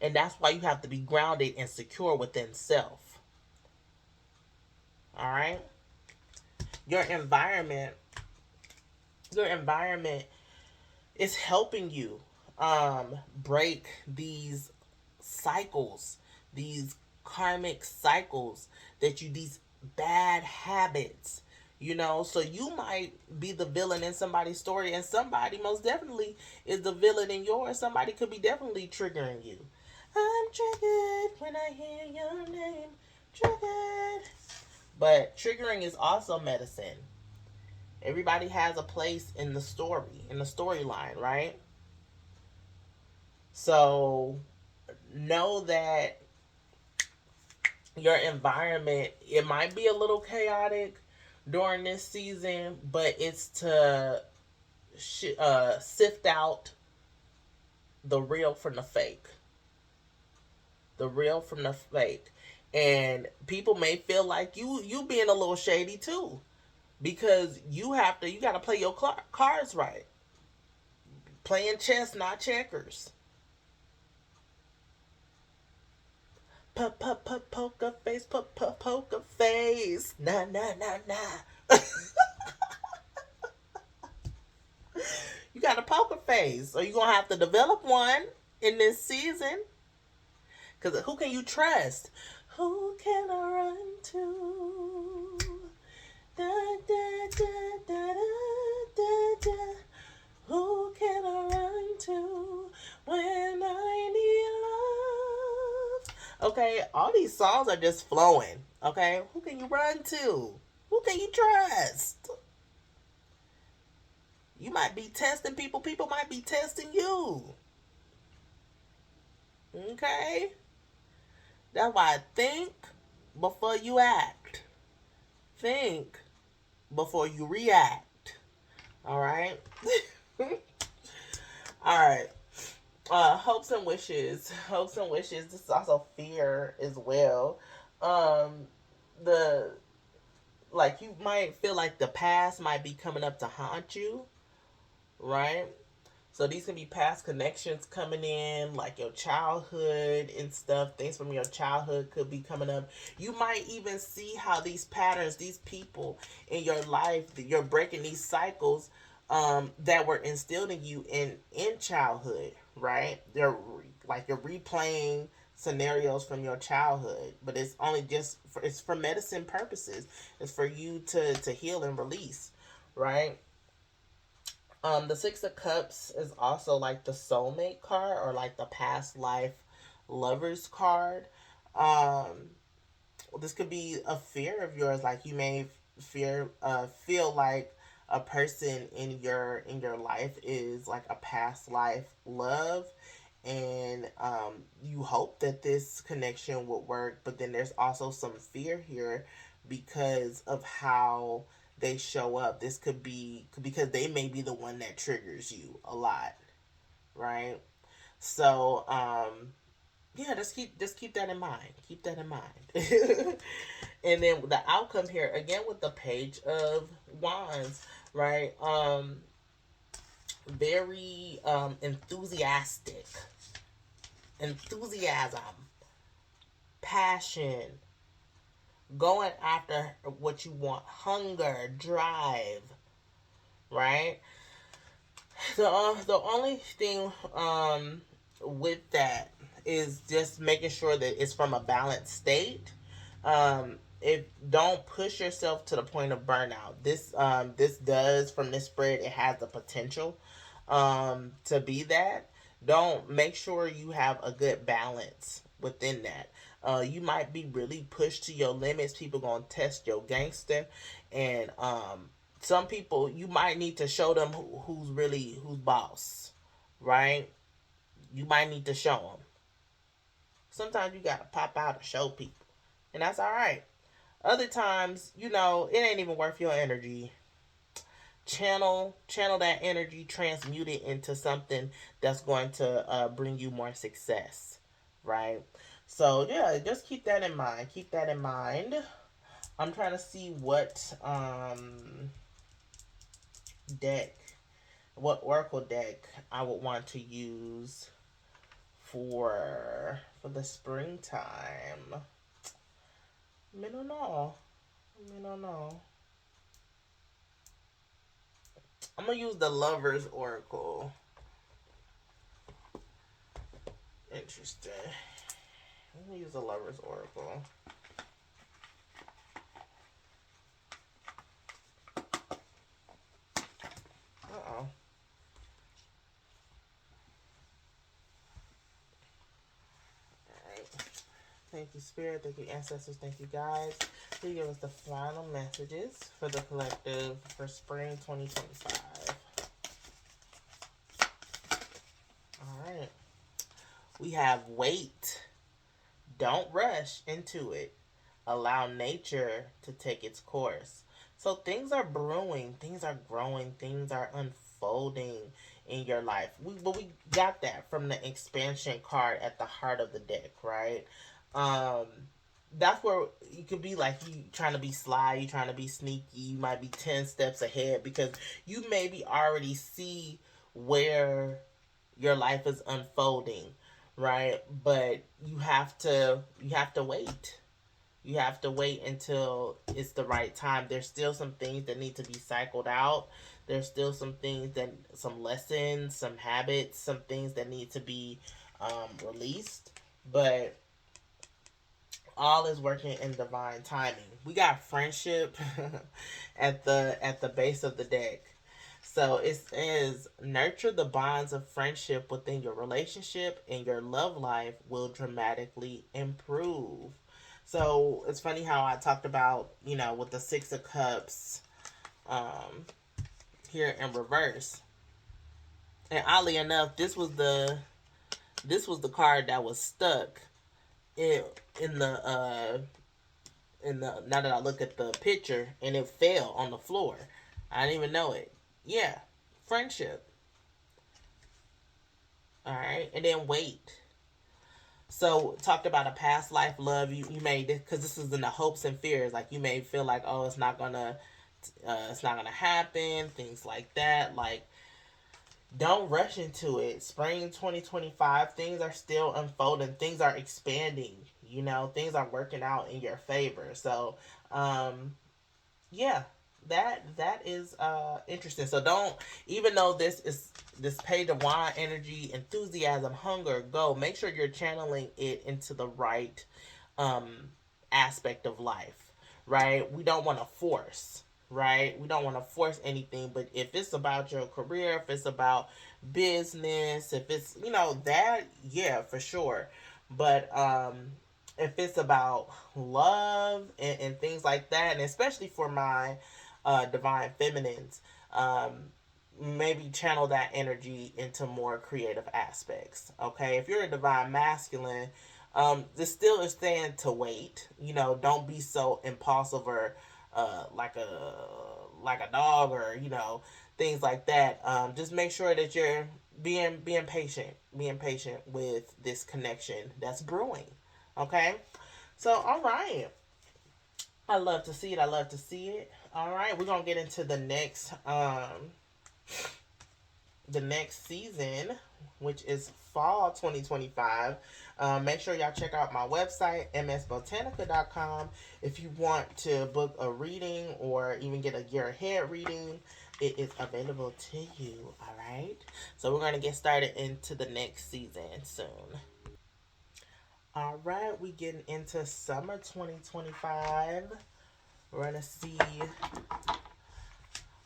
And that's why you have to be grounded and secure within self. All right? Your environment is helping you break these cycles, these karmic cycles these bad habits, you know. So you might be the villain in somebody's story, and somebody most definitely is the villain in yours. Somebody could be definitely triggering you. I'm triggered when I hear your name. Triggered. But triggering is also medicine. Everybody has a place in the storyline, right? So know that your environment, it might be a little chaotic during this season, but it's to sift out the real from the fake. The real from the fake. And people may feel like you being a little shady too, because you got to play your cards right. Playing chess, not checkers. Poker face, poker face. Nah, nah, nah, nah. You got a poker face, or you gonna have to develop one in this season. Cause who can you trust? Who can I run to? Da, da, da, da, da, da. Who can I run to when I need love? Okay, all these songs are just flowing. Okay, who can you run to? Who can you trust? You might be testing people. People might be testing you. Okay? That's why I think before you act. Think before you react. Alright? Alright. Hopes and wishes. Hopes and wishes. This is also fear as well. The like you might feel like the past might be coming up to haunt you, right? So these can be past connections coming in, like your childhood and stuff. Things from your childhood could be coming up. You might even see how these patterns, these people in your life, you're breaking these cycles that were instilled in you in childhood, right? They're like you're replaying scenarios from your childhood, but it's only just it's for medicine purposes. It's for you to heal and release, right? The Six of Cups is also like the soulmate card or like the past life lovers card. Um, this could be a fear of yours, like you may feel like a person in your life is like a past life love, and you hope that this connection would work, but then there's also some fear here because of how they show up. This could be because they may be the one that triggers you a lot, right? So yeah, just keep that in mind. Keep that in mind. And then the outcome here again with the Page of Wands, right? Very enthusiastic, enthusiasm, passion, going after what you want, hunger, drive, right? The only thing with that is just making sure that it's from a balanced state. If don't push yourself to the point of burnout. This does from this spread, it has the potential to be that. Don't make sure you have a good balance within that. You might be really pushed to your limits. People gonna test your gangster, and some people you might need to show them who's really who's boss, right? You might need to show them. Sometimes you gotta pop out and show people, and that's all right. Other times, it ain't even worth your energy. Channel that energy, transmute it into something that's going to bring you more success, right? So yeah, just keep that in mind. Keep that in mind. I'm trying to see deck, what oracle deck I would want to use for the springtime. I don't know. I don't know. I'm gonna use the Lover's Oracle. Interesting. I'm gonna use the Lover's Oracle. Uh-oh. Alright. Thank you, Spirit. Thank you, Ancestors. Thank you, guys. Please give us the final messages for the collective for spring 2025. Alright. We have wait. Don't rush into it. Allow nature to take its course. So things are brewing, things are growing, things are unfolding in your life. But we got that from the expansion card at the heart of the deck, right? Um, that's where you could be like you trying to be sly, you trying to be sneaky, you might be 10 steps ahead because you maybe already see where your life is unfolding, right? But you have to wait. You have to wait until it's the right time. There's still some things that need to be cycled out. There's still some lessons, some habits, some things that need to be released. But all is working in divine timing. We got friendship at the base of the deck. So it says nurture the bonds of friendship within your relationship, and your love life will dramatically improve. So it's funny how I talked about, with the Six of Cups um, here in reverse. And oddly enough, this was the card that was stuck in in the now that I look at the picture, and it fell on the floor. I didn't even know it. Yeah, friendship. All right, and then wait. So talked about a past life love. You may, because this is in the hopes and fears. Like you may feel like, oh, it's not gonna happen. Things like that. Like don't rush into it. Spring 2025. Things are still unfolding. Things are expanding. Things are working out in your favor. So, yeah, that is interesting. So don't, even though this page of wine energy, enthusiasm, hunger, go, make sure you're channeling it into the right um aspect of life, right? We don't want to force, right? We don't want to force anything, but if it's about your career, if it's about business, if it's, that, yeah, for sure. But if it's about love and things like that, and especially for my divine feminines, maybe channel that energy into more creative aspects. Okay, if you're a divine masculine, this still is saying to wait. Don't be so impulsive or like a dog, or things like that. Just make sure that you're being patient with this connection that's brewing. Okay, so all right, I love to see it. I love to see it. All right, we're gonna get into the next season, which is fall 2025. Make sure y'all check out my website, msbotanica.com. If you want to book a reading or even get a year ahead reading, it is available to you. All right. So we're going to get started into the next season soon. All right. We getting into summer 2025. We're going to see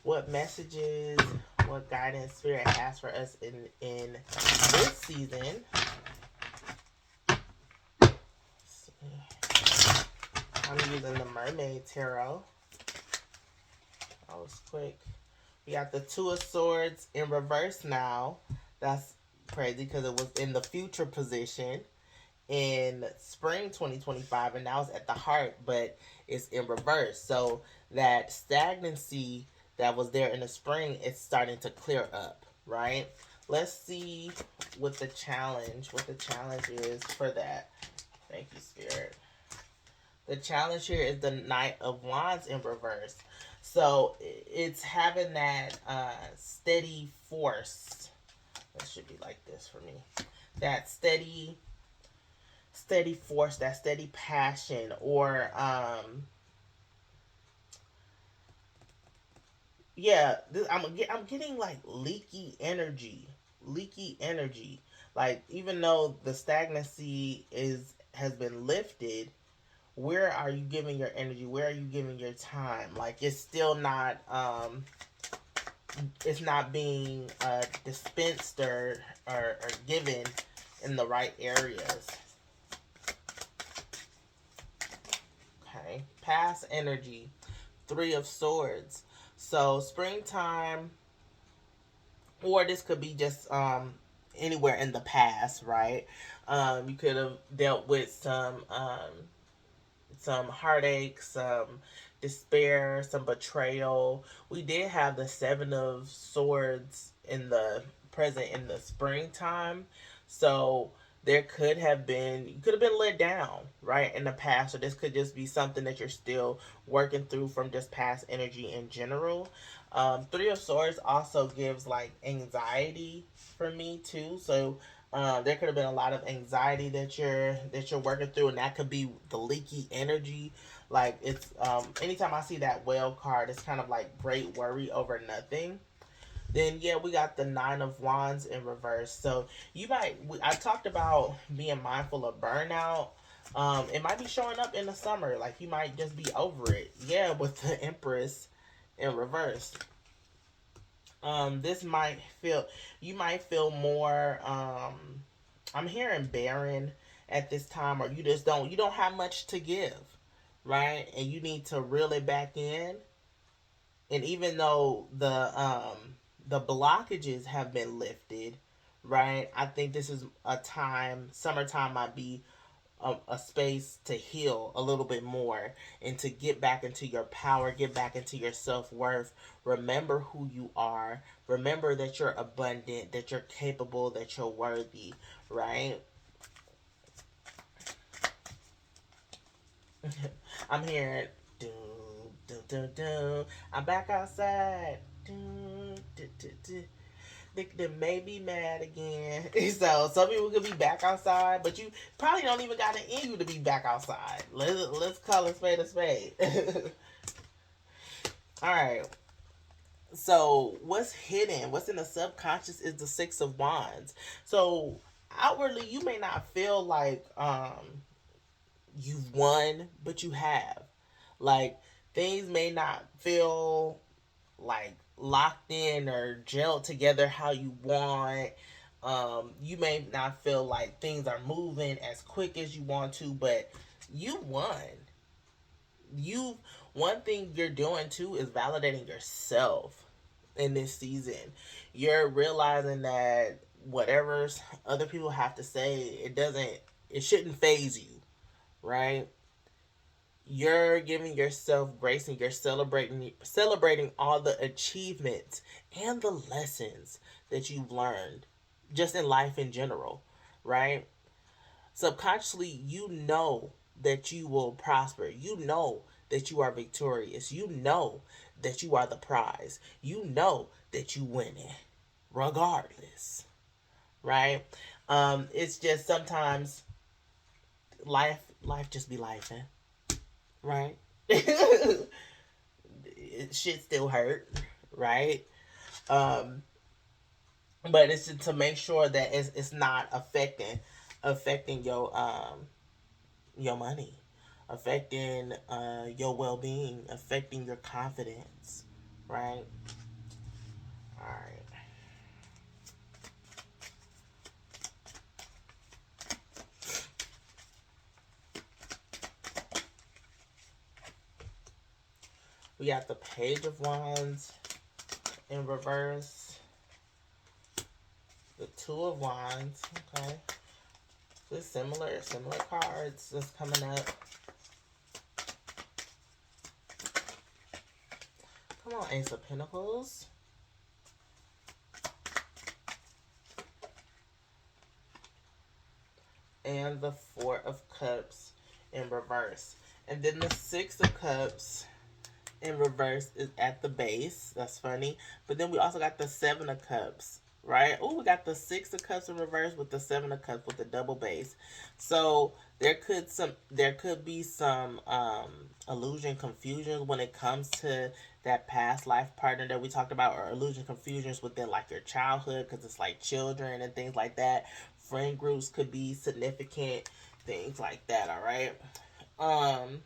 what messages, what guidance Spirit has for us in this season. I'm using the Mermaid Tarot. That was quick. We got the Two of Swords in reverse now. That's crazy because it was in the future position in spring 2025, and now it's at the heart, but it's in reverse. So that stagnancy that was there in the spring, it's starting to clear up, right? Let's see what the challenge is for that. Thank you, Spirit. The challenge here is the Knight of Wands in reverse. So it's having that steady force. That should be like this for me. That steady force, that steady passion, or I'm getting like leaky energy. Like, even though the stagnancy has been lifted, where are you giving your energy? Where are you giving your time? Like, it's still not it's not being dispensed or given in the right areas. Okay, past energy, Three of Swords. So springtime, or this could be just anywhere in the past, right? You could have dealt with some heartache, some despair, some betrayal. We did have the Seven of Swords in the present in the springtime. So you could have been let down, right, in the past. So this could just be something that you're still working through from just past energy in general. Three of Swords also gives like anxiety for me too. So there could have been a lot of anxiety that you're working through, and that could be the leaky energy. Like, it's anytime I see that Whale card, it's kind of like great worry over nothing. Then we got the Nine of Wands in reverse. So I talked about being mindful of burnout. It might be showing up in the summer. Like, you might just be over it. Yeah, with the Empress in reverse. You might feel more, I'm hearing barren at this time, or you don't have much to give, right? And you need to reel it back in. And even though the blockages have been lifted, right? I think this is a time, summertime might be a space to heal a little bit more and to get back into your power, get back into your self-worth. Remember who you are. Remember that you're abundant, that you're capable, that you're worthy, right? I'm hearing, do, do, do, do. I'm back outside. Do, do, do, do. They may be mad again. So some people could be back outside, but you probably don't even got it in you to be back outside. Let's call a spade a spade. All right. So what's hidden, what's in the subconscious is the Six of Wands. So outwardly you may not feel like you've won, but you have. Like things may not feel like locked in or gelled together how you want. You may not feel like things are moving as quick as you want to, but you won. You One thing you're doing too is validating yourself in this season. You're realizing that whatever other people have to say, it shouldn't phase you, right? You're giving yourself grace and you're celebrating all the achievements and the lessons that you've learned just in life in general, right? Subconsciously you know that you will prosper. You know that you are victorious. You know that you are the prize. You know that you winning regardless, right? It's just sometimes life just be life, right? Shit still hurt, right? Um, but it's just to make sure that it's not affecting your money, affecting your well being, affecting your confidence, right? All right. We got the Page of Wands in reverse, the Two of Wands. Okay, just similar cards that's coming up. Come on, Ace of Pentacles. And the Four of Cups in reverse. And then the Six of Cups in reverse is at the base. That's funny. But then we also got the Seven of Cups, right? Oh, we got the Six of Cups in reverse with the Seven of Cups with the double base. So there could be some illusion confusion when it comes to that past life partner that we talked about, or illusion confusions within like your childhood, because it's like children and things like that. Friend groups could be significant, things like that. All right. Um,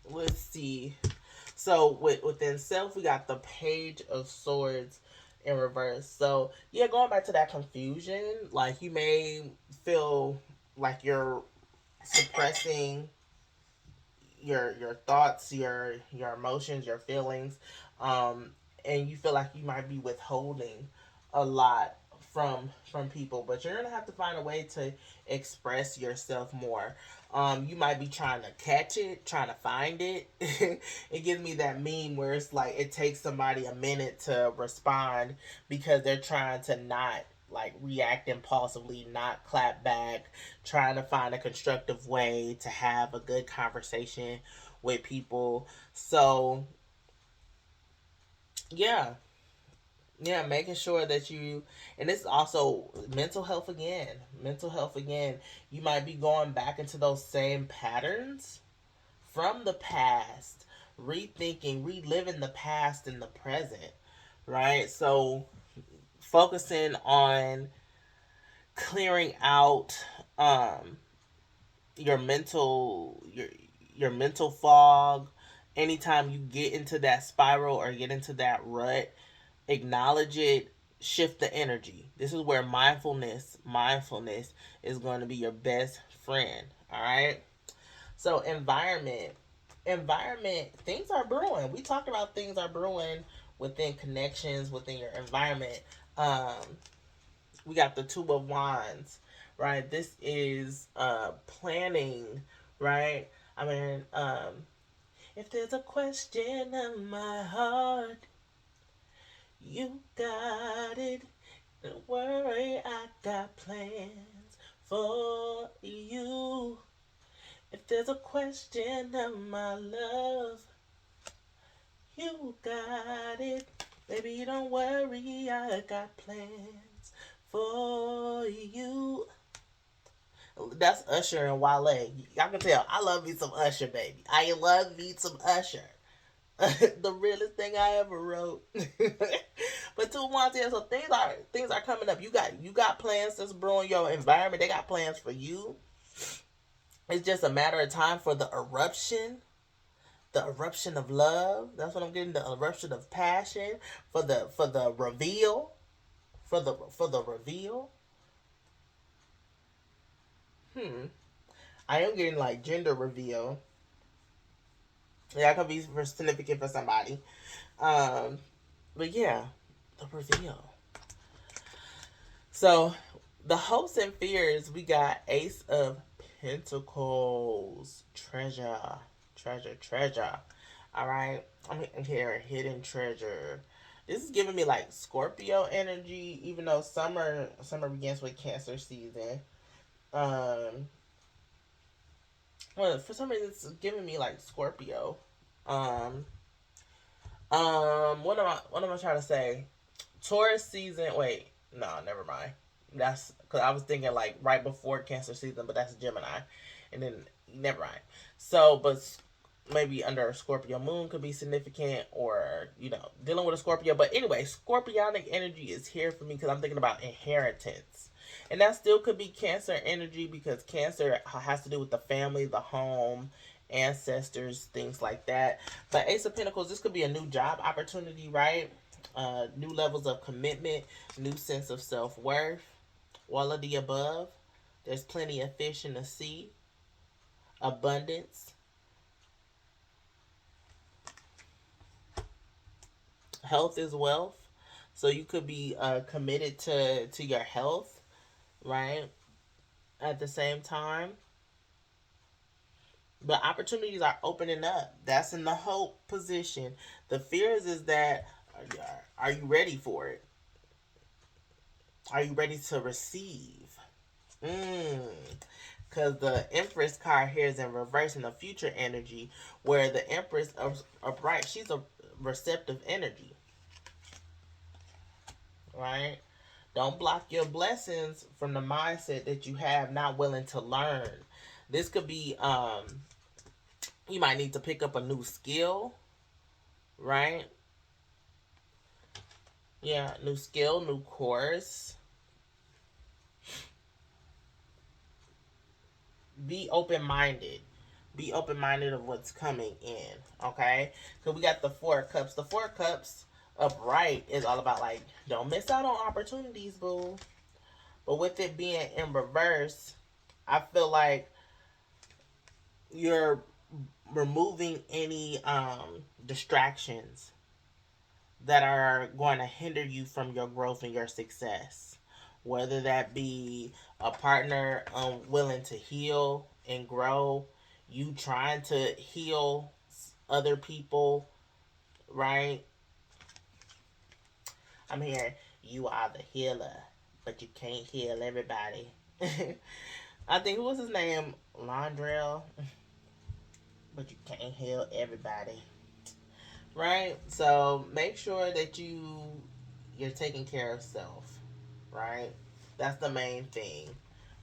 let's see. So within self, we got the Page of Swords in reverse. So yeah, going back to that confusion, like you may feel like you're suppressing your thoughts, your emotions, your feelings, um, and you feel like you might be withholding a lot from people, but you're gonna have to find a way to express yourself more. You might be trying to catch it, trying to find it. It gives me that meme where it's like it takes somebody a minute to respond because they're trying to not like react impulsively, not clap back, trying to find a constructive way to have a good conversation with people. So, yeah, yeah, making sure that and this is also mental health again. Mental health again. You might be going back into those same patterns from the past, rethinking, reliving the past in the present, right? So, focusing on clearing out um your mental fog. Anytime you get into that spiral or get into that rut, acknowledge it, shift the energy. This is where mindfulness is going to be your best friend. All right. So environment, things are brewing. We talked about things are brewing within connections, within your environment. um we got the Two of Wands, right? This is planning, right? I mean, if there's a question in my heart, you got it. Don't worry, I got plans for you. If there's a question of my love, you got it. Baby, don't worry, I got plans for you. That's Usher and Wale. Y'all can tell I love me some Usher, baby. I love me some Usher. The realest thing I ever wrote. But two months in, so things are coming up. You got plans that's brewing your environment. They got plans for you. It's just a matter of time for the eruption of love. That's what I'm getting. The eruption of passion for the reveal, for the reveal. Hmm. I am getting like gender reveal. Yeah, it could be significant for somebody. Um, but yeah, the reveal. So the hopes and fears, we got Ace of Pentacles, treasure. All right, I'm here, hidden treasure. This is giving me like Scorpio energy, even though summer begins with Cancer season. Um, well, for some reason it's giving me like Scorpio. Um, what am I trying to say? Taurus season. Wait, no, never mind. That's because I was thinking like right before Cancer season, but that's Gemini, and then never mind. So, but maybe under a Scorpio moon could be significant, or dealing with a Scorpio. But anyway, Scorpionic energy is here for me because I'm thinking about inheritance, and that still could be Cancer energy because Cancer has to do with the family, the home, ancestors, things like that. But Ace of Pentacles, this could be a new job opportunity, right? New levels of commitment, new sense of self-worth, all of the above. There's plenty of fish in the sea, abundance, health is wealth. So you could be committed to your health, right? At the same time, but opportunities are opening up. That's in the hope position. The fears is that are you ready for it? Are you ready to receive? Because the Empress card here is in reverse in the future energy, where the Empress upright, she's a receptive energy, right? Don't block your blessings from the mindset that you have not willing to learn. This could be, you might need to pick up a new skill, right? Yeah, new skill, new course. Be open-minded. Be open-minded of what's coming in, okay? So we got the Four of Cups. The Four of Cups upright is all about, like, don't miss out on opportunities, boo. But with it being in reverse, I feel like you're removing any distractions that are going to hinder you from your growth and your success. Whether that be a partner willing to heal and grow, you trying to heal other people, right? I'm hearing you are the healer, but you can't heal everybody. I think, who was his name? Londrell. But you can't heal everybody. Right? So make sure that you're taking care of self, right? That's the main thing,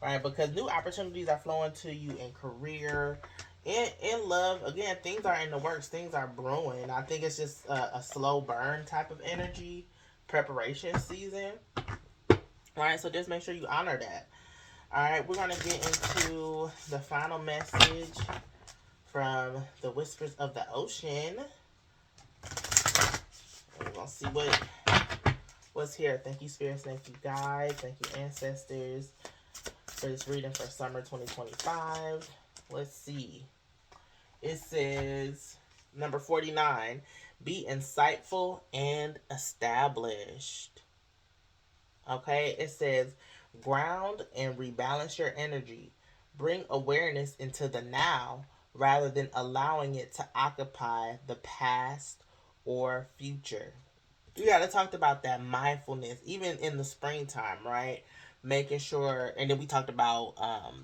right? Because new opportunities are flowing to you in career, in love. Again, things are in the works. Things are brewing. I think it's just a slow burn type of energy, preparation season, right? So just make sure you honor that. All right, we're gonna get into the final message from the Whispers of the Ocean. We're gonna see what's here. Thank you, spirits. Thank you, guides. Thank you, ancestors, for this reading for summer 2025. Let's see. It says number 49. Be insightful and established. Okay. It says ground and rebalance your energy. Bring awareness into the now rather than allowing it to occupy the past or future. We gotta talk about that mindfulness, even in the springtime, right? Making sure, and then we talked about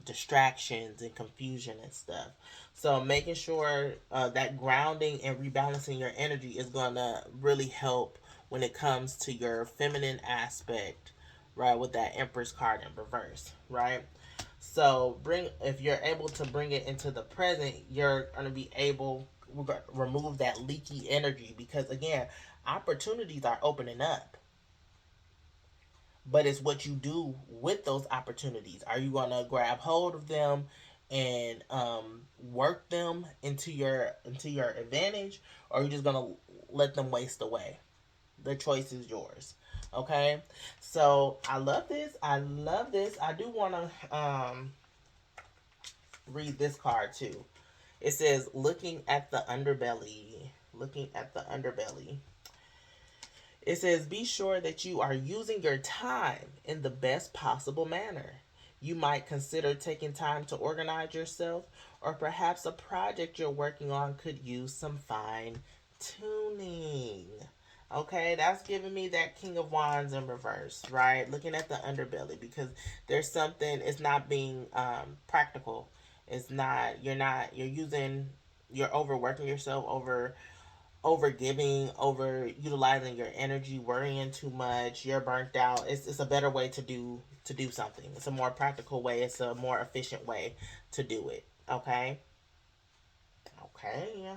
distractions and confusion and stuff. So making sure that grounding and rebalancing your energy is gonna really help when it comes to your feminine aspect, right? With that Empress card in reverse, right? So if you're able to bring it into the present, you're gonna be able, remove that leaky energy, because again, opportunities are opening up, but it's what you do with those opportunities. Are you going to grab hold of them and work them into your advantage, or are you just going to let them waste away? The choice is yours. Okay, so I love this. I love this. I do want to read this card too. It says, looking at the underbelly. Looking at the underbelly. It says, be sure that you are using your time in the best possible manner. You might consider taking time to organize yourself, or perhaps a project you're working on could use some fine tuning. Okay, that's giving me that King of Wands in reverse, right? Looking at the underbelly, because there's something, it's not being practical. It's not, you're using, you're overworking yourself, over giving, over utilizing your energy, worrying too much, you're burnt out. It's a better way to do something. It's a more practical way. It's a more efficient way to do it. Okay. Okay.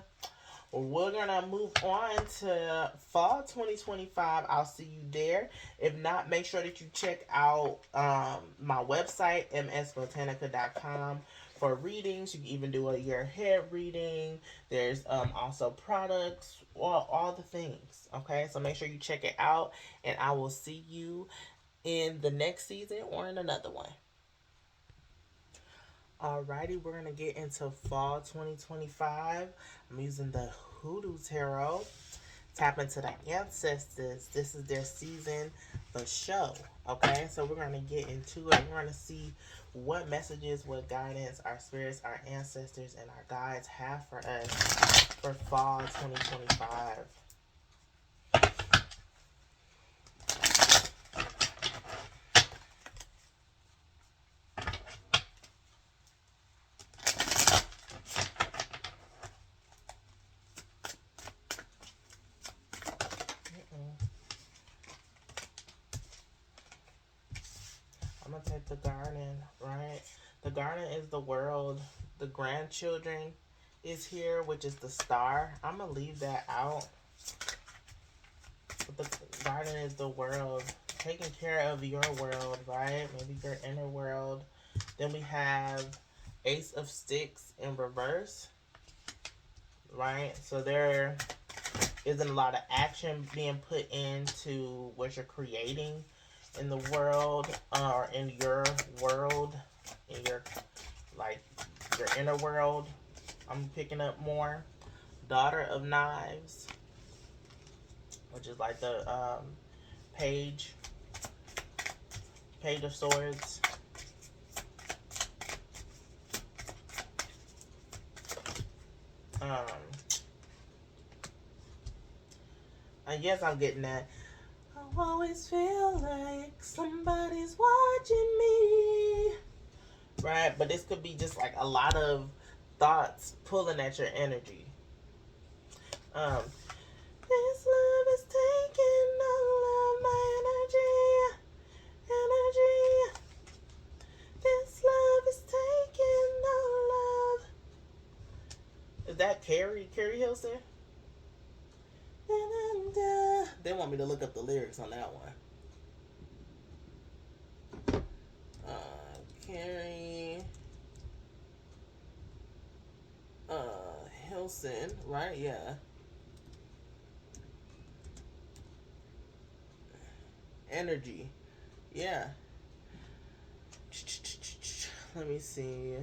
We're gonna move on to fall 2025. I'll see you there. If not, make sure that you check out my website, msbotanica.com, for readings. You can even do a year ahead reading. There's also products, all the things. Okay, so make sure you check it out, and I will see you in the next season or in another one. Alrighty, we're gonna get into fall 2025. I'm using the Hoodoo Tarot. Tap into the ancestors. This is their season for show. Okay, so we're gonna get into it. We're gonna see what messages, what guidance our spirits, our ancestors, and our guides have for us for fall 2025. I'm gonna take the garden, right? The garden is the world. The grandchildren is here, which is the star. I'm gonna leave that out. But the garden is the world. Taking care of your world, right? Maybe your inner world. Then we have Ace of Sticks in reverse, right? So there isn't a lot of action being put into what you're creating in the world, or in your world, in your, like, your inner world. I'm picking up more. Daughter of Knives, which is like the page of Swords. I guess I'm getting that. I always feel like somebody's watching me. Right? But this could be just like a lot of thoughts pulling at your energy. This love is taking all of my energy. Energy. This love is taking all of. Is that Carrie Hilson? They want me to look up the lyrics on that one. Carrie Hilson, right? Yeah. Energy. Yeah. Let me see.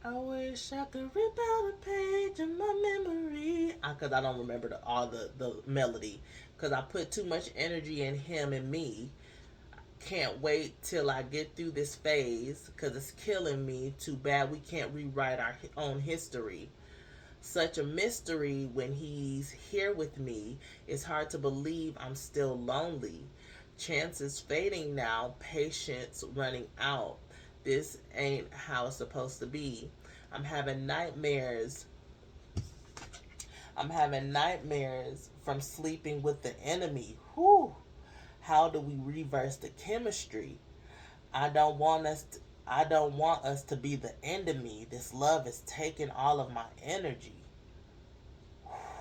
I wish I could rip out a page of my memory. Because I don't remember all the melody. Because I put too much energy in him and me. Can't wait till I get through this phase, because it's killing me. Too bad we can't rewrite our own history. Such a mystery when he's here with me. It's hard to believe I'm still lonely. Chances fading now, patience running out. This ain't how it's supposed to be. I'm having nightmares. I'm having nightmares from sleeping with the enemy. Whew. How do we reverse the chemistry? I don't want us to, I don't want us to be the enemy. This love is taking all of my energy.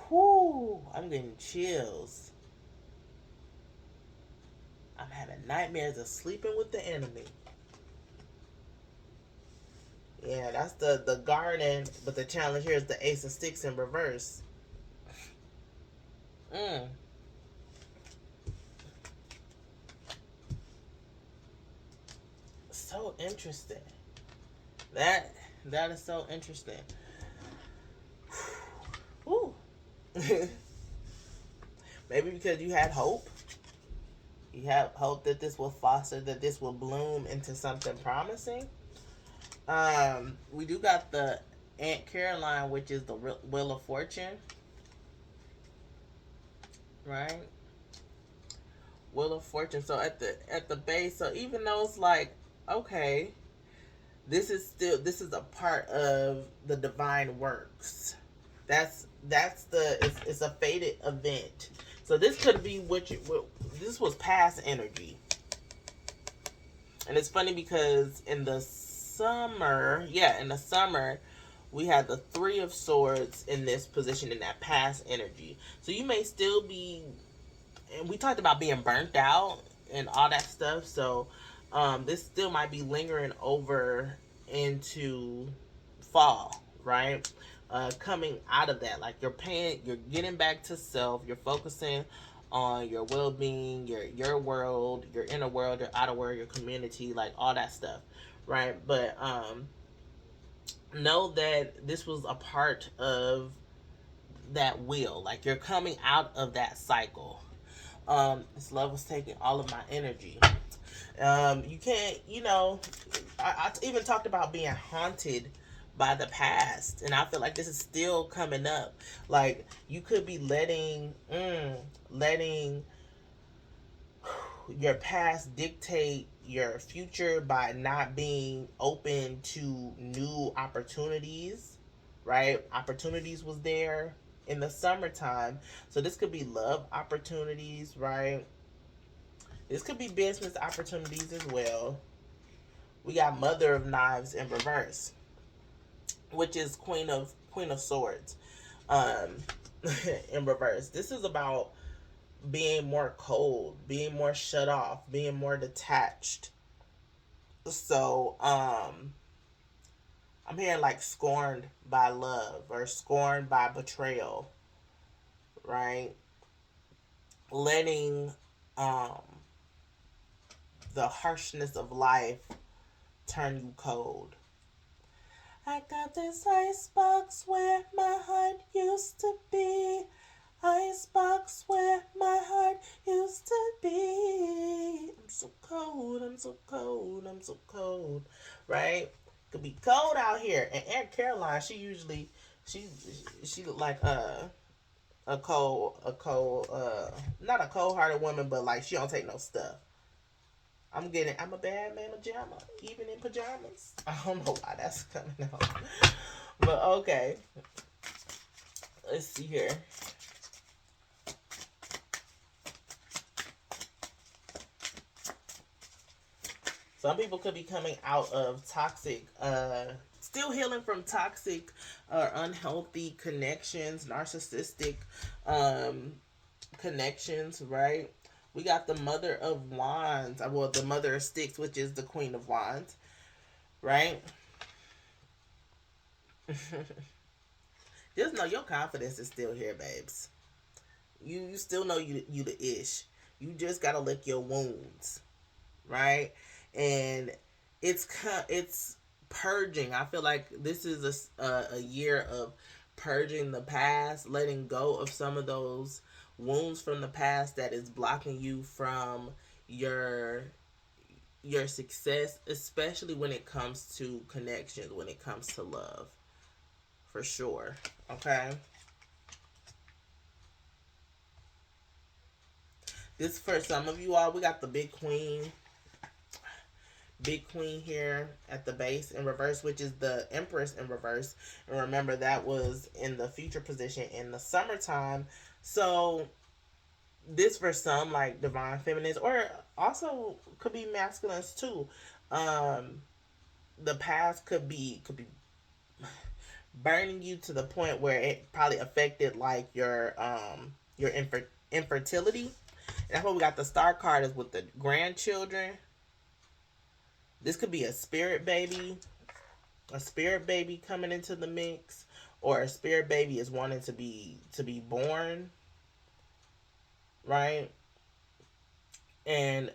Whoo, I'm getting chills. I'm having nightmares of sleeping with the enemy. Yeah, that's the garden, but the challenge here is the Ace of Sticks in reverse. Mm. So interesting. That is so interesting. Ooh. Maybe because you had hope. You have hope that this will foster, that this will bloom into something promising. We do got the Aunt Caroline, which is the Wheel of Fortune, right? Wheel of Fortune. So at the base, so even though it's like, okay, this is a part of the divine works. It's a fated event. So this could be this was past energy. And it's funny because in the summer, we had the Three of Swords in this position, in that past energy. So you may still be, and we talked about being burnt out and all that stuff. So this still might be lingering over into fall, right? Coming out of that, like you're getting back to self, you're focusing on your well-being, your world, your inner world, your outer world, your community, like all that stuff, right? But know that this was a part of that wheel, like you're coming out of that cycle. This love was taking all of my energy. You can't, I even talked about being haunted by the past, and I feel like this is still coming up. Like you could be letting your past dictate your future by not being open to new opportunities, right? Opportunities was there in the summertime, so this could be love opportunities, right? This could be business opportunities as well. We got Mother of Knives in reverse, which is Queen of Swords in reverse. This is about being more cold, being more shut off, being more detached. So I'm hearing like scorned by love or scorned by betrayal, right? Letting the harshness of life turn you cold. I got this icebox where my heart used to be. Icebox where my heart used to be. I'm so cold, I'm so cold, I'm so cold. Right? Could be cold out here. And Aunt Caroline, she usually she look like a cold not a cold hearted woman, but like she don't take no stuff. I'm a bad man pajama, even in pajamas. I don't know why that's coming out. But okay. Let's see here. Some people could be coming out of toxic, still healing from toxic or unhealthy connections, narcissistic connections, right? We got the Mother of Wands, well, the Mother of Sticks, which is the Queen of Wands, right? Just know your confidence is still here, babes. You still know you the ish. You just gotta lick your wounds, right? And it's purging. I feel like this is a year of purging the past, letting go of some of those wounds from the past that is blocking you from your success, especially when it comes to connections, when it comes to love, for sure. Okay. This for some of you all, we got the Big Queen here at the base in reverse, which is the Empress in reverse. And remember, that was in the future position in the summertime. So this for some, like divine feminines, or also could be masculines too. the past could be burning you to the point where it probably affected like your infertility. And that's what we got. The star card is with the grandchildren. This could be a spirit baby coming into the mix, or a spirit baby is wanting to be born, right? And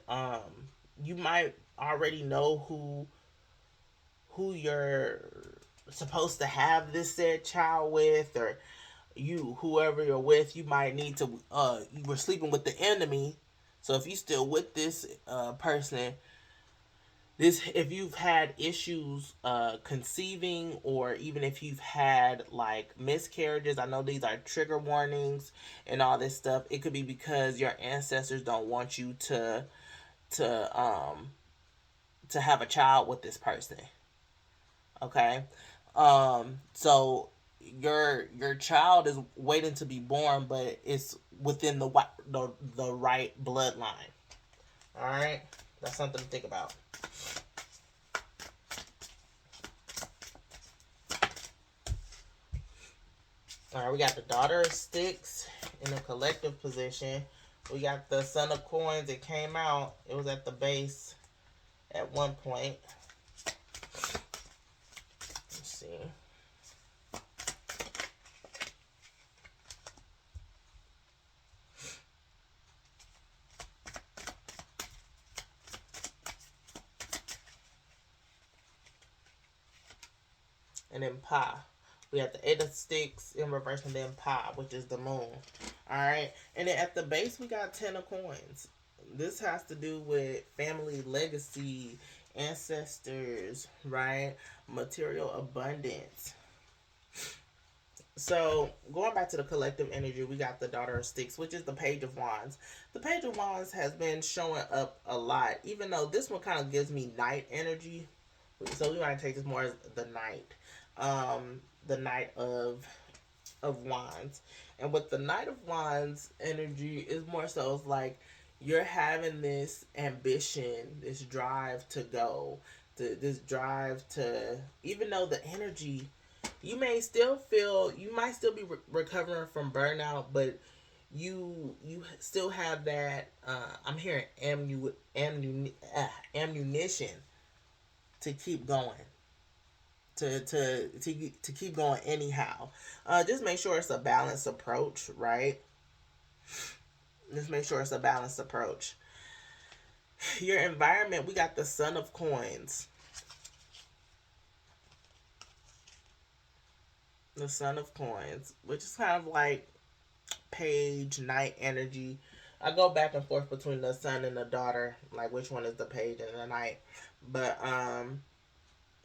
you might already know who you're supposed to have this said child with, or whoever you're with, you might need to you were sleeping with the enemy. So if you still with this person, this, if you've had issues conceiving, or even if you've had like miscarriages, I know these are trigger warnings and all this stuff. It could be because your ancestors don't want you to um to have a child with this person. Okay. So your child is waiting to be born, but it's within the right bloodline. All right, that's something to think about. All right, we got the Daughter of Sticks in a collective position. We got the Son of Coins. It came out. It was at the base at one point. Let's see. And then Pa. We have the Eight of Sticks in reverse, and then Pa, which is the moon. Alright. And then at the base, we got Ten of Coins. This has to do with family legacy, ancestors, right? Material abundance. So, going back to the collective energy, we got the Daughter of Sticks, which is the Page of Wands. The Page of Wands has been showing up a lot, even though this one kind of gives me night energy. So we might take this more as the night. The Knight of Wands. And with the Knight of Wands energy is more so like you're having this ambition, this drive to go, this drive to, even though the energy, you might still be recovering from burnout, but you still have that. I'm hearing ammunition to keep going, to keep going anyhow. Just make sure it's a balanced approach, right? Just make sure it's a balanced approach. Your environment, we got the Son of Coins. The Son of Coins, which is kind of like page, night energy. I go back and forth between the son and the daughter, like which one is the page and the night. But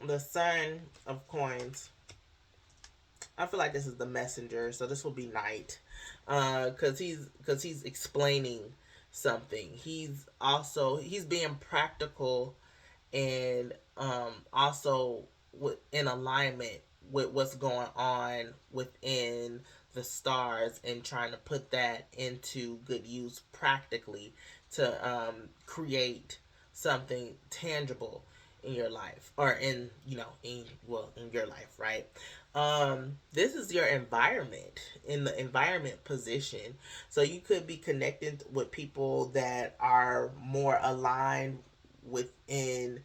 the Son of Coins, I feel like this is the messenger, so this will be night, because he's explaining something. He's being practical, and also in alignment with what's going on within the stars, and trying to put that into good use practically to create something tangible in your life, or in your life, right? This is your environment, in the environment position. So you could be connected with people that are more aligned within,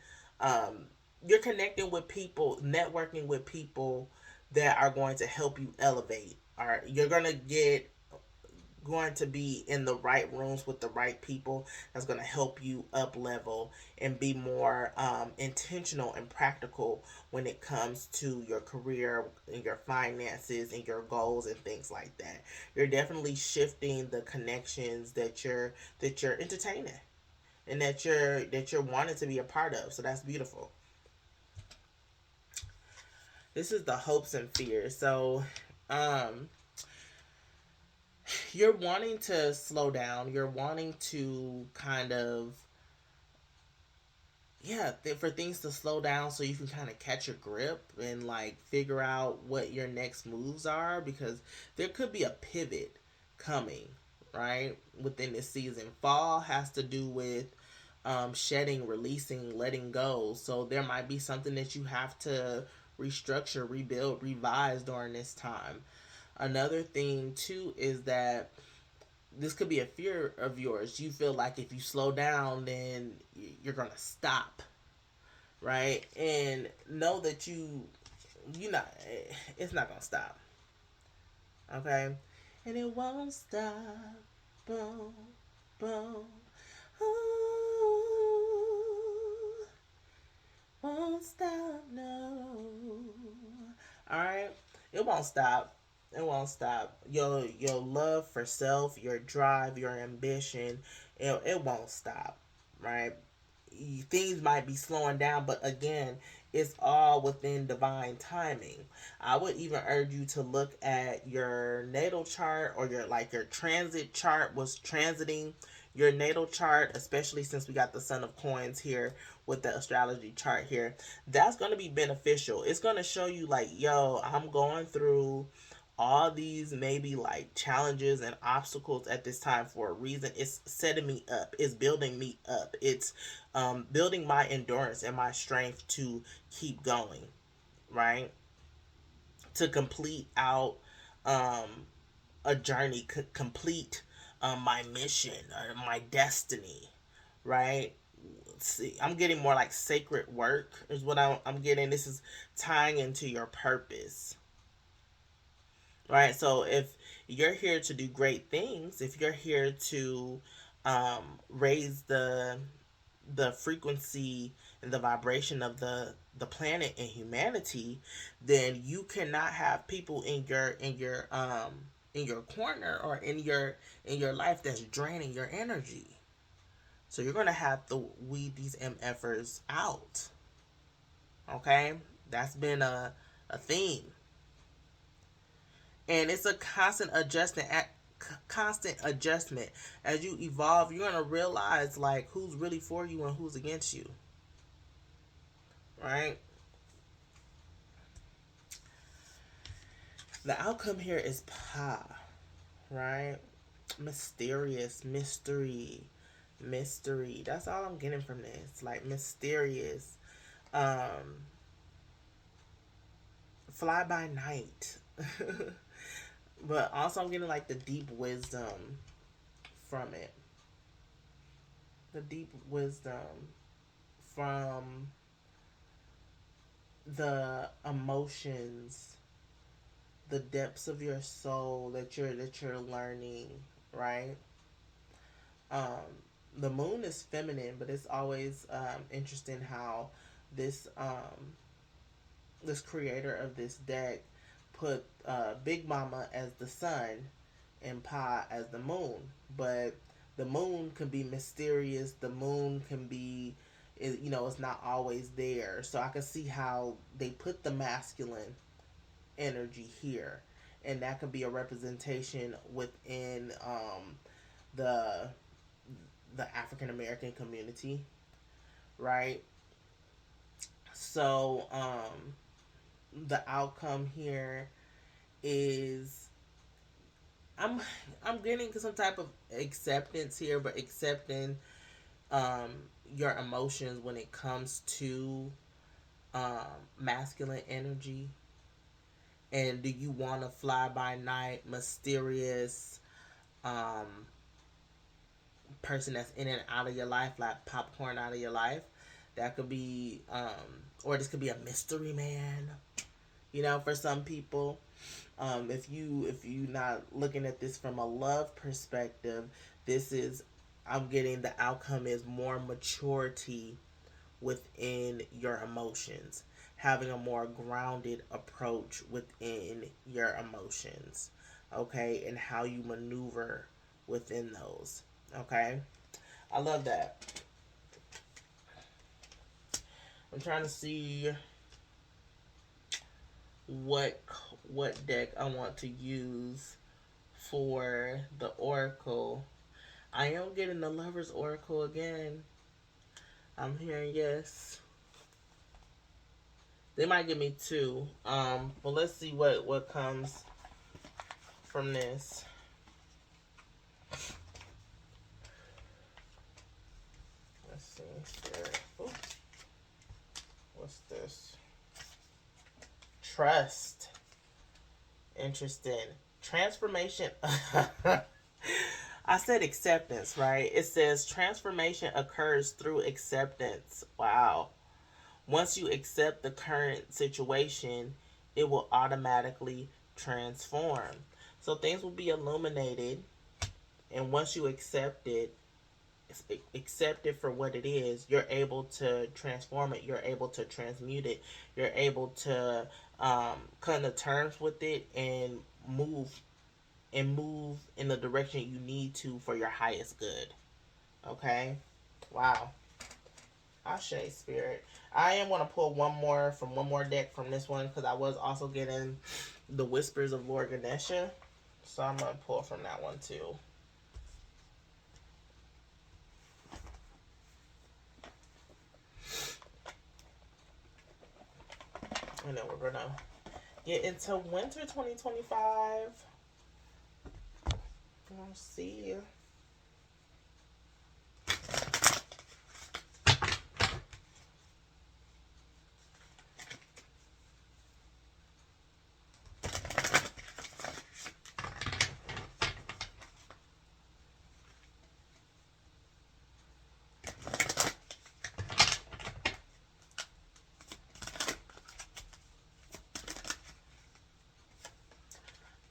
you're connecting with people, networking with people that are going to help you elevate. Or you're going to be in the right rooms with the right people that's going to help you up level and be more intentional and practical when it comes to your career and your finances and your goals and things like that. You're definitely shifting the connections that you're entertaining, and that you're wanting to be a part of. So that's beautiful. This is the hopes and fears. So you're wanting to slow down. You're wanting to kind of, yeah, for things to slow down so you can kind of catch your grip and like figure out what your next moves are, because there could be a pivot coming, right, within this season. Fall has to do with shedding, releasing, letting go. So there might be something that you have to restructure, rebuild, revise during this time. Another thing too is that this could be a fear of yours. You feel like if you slow down, then you're gonna stop, right? And know that you not, it's not gonna stop, okay? And it won't stop, boom, boom. Ooh, won't stop, no. All right, it won't stop. It won't stop. Your love for self, your drive, your ambition, it won't stop. Right? Things might be slowing down, but again, it's all within divine timing. I would even urge you to look at your natal chart, or your transit chart was transiting your natal chart, especially since we got the Sun of Coins here with the astrology chart here. That's going to be beneficial. It's going to show you like, yo, I'm going through all these maybe like challenges and obstacles at this time for a reason. It's setting me up, it's building me up, it's building my endurance and my strength to keep going, right? To complete out a journey, complete my mission or my destiny, right? See, I'm getting more like sacred work is what I'm getting. This is tying into your purpose, right? So if you're here to do great things, if you're here to raise the frequency and the vibration of the planet and humanity, then you cannot have people in your corner or in your life that's draining your energy. So you're gonna have to weed these MFers out. Okay, that's been a theme, and it's a constant adjustment. As you evolve, you're gonna realize like who's really for you and who's against you, right? The outcome here is Pa, right? Mysterious, mystery. That's all I'm getting from this. Like mysterious, um, fly by night. But also I'm getting like the deep wisdom from it. The deep wisdom from the emotions, the depths of your soul that you're learning, right? Um, the moon is feminine, but it's always interesting how this this creator of this deck put Big Mama as the sun and Pa as the moon. But the moon can be mysterious. The moon can be, it's not always there. So I can see how they put the masculine energy here, and that could be a representation within the the African American community, right? So the outcome here is I'm I'm getting some type of acceptance here, but accepting um your emotions when it comes to masculine energy. And do you want to fly by night, mysterious um person that's in and out of your life, like popcorn out of your life? That could be or this could be a mystery man, for some people. If you not looking at this from a love perspective, this is, I'm getting the outcome is more maturity within your emotions, having a more grounded approach within your emotions, okay, and how you maneuver within those, okay. I love that. I'm trying to see what what deck I want to use for the oracle. I am getting the Lover's Oracle again. I'm hearing yes. They might give me two. But let's see what comes from this. Let's see. Spirit. Ooh, what's this? Trust. Interesting. Transformation. I said acceptance, right? It says transformation occurs through acceptance. Wow. Once you accept the current situation, it will automatically transform. So things will be illuminated, and once you accept it for what it is, you're able to transform it, you're able to transmute it, you're able to come to terms with it and move in the direction you need to for your highest good. Okay? Wow. Ashe, Spirit. I am going to pull one more deck from this one, because I was also getting the Whispers of Lord Ganesha. So I'm going to pull from that one too. And then we're going to get into winter 2025. Let's see.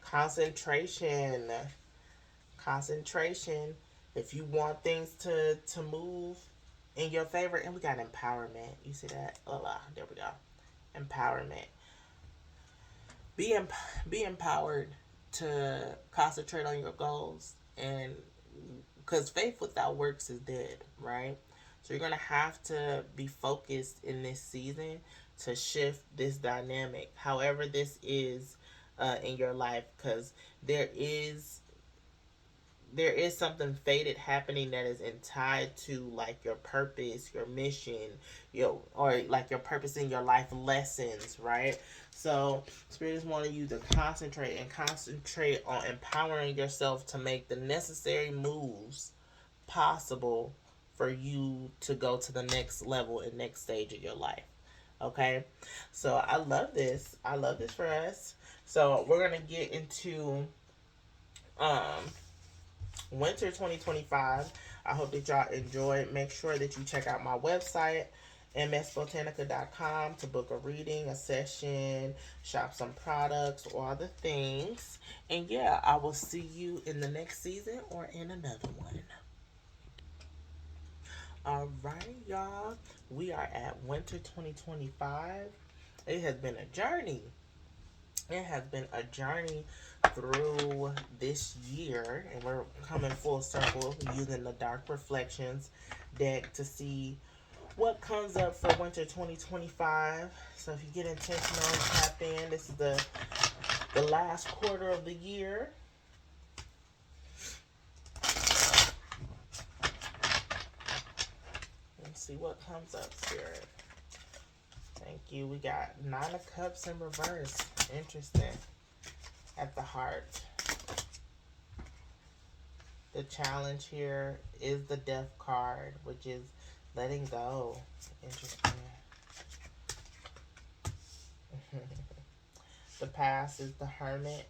Concentration. Concentration. If you want things to move in your favor, and we got empowerment. You see that? There we go. Empowerment. Be empowered to concentrate on your goals, and because faith without works is dead, right? So you're gonna have to be focused in this season to shift this dynamic, however this is in your life, because there is something fated happening that is tied to like your purpose, your mission, or like your purpose in your life lessons, right? So Spirit is wanting you to concentrate on empowering yourself to make the necessary moves possible for you to go to the next level and next stage of your life. Okay, so I love this. I love this for us. So we're gonna get into winter 2025. I hope that y'all enjoyed. Make sure that you check out my website, msbotanica.com, to book a reading, a session, shop some products, all the things. And yeah, I will see you in the next season or in another one. All right, y'all. We are at winter 2025. It has been a journey. It has been a journey through this year, and we're coming full circle using the Dark Reflections deck to see what comes up for winter 2025. So if you get intentional, tap in. This is the last quarter of the year. Let's see what comes up, Spirit. Thank you. We got 9 of Cups in reverse. Interesting. At the heart. The challenge here is the Death card, which is letting go. Interesting. The past is the Hermit.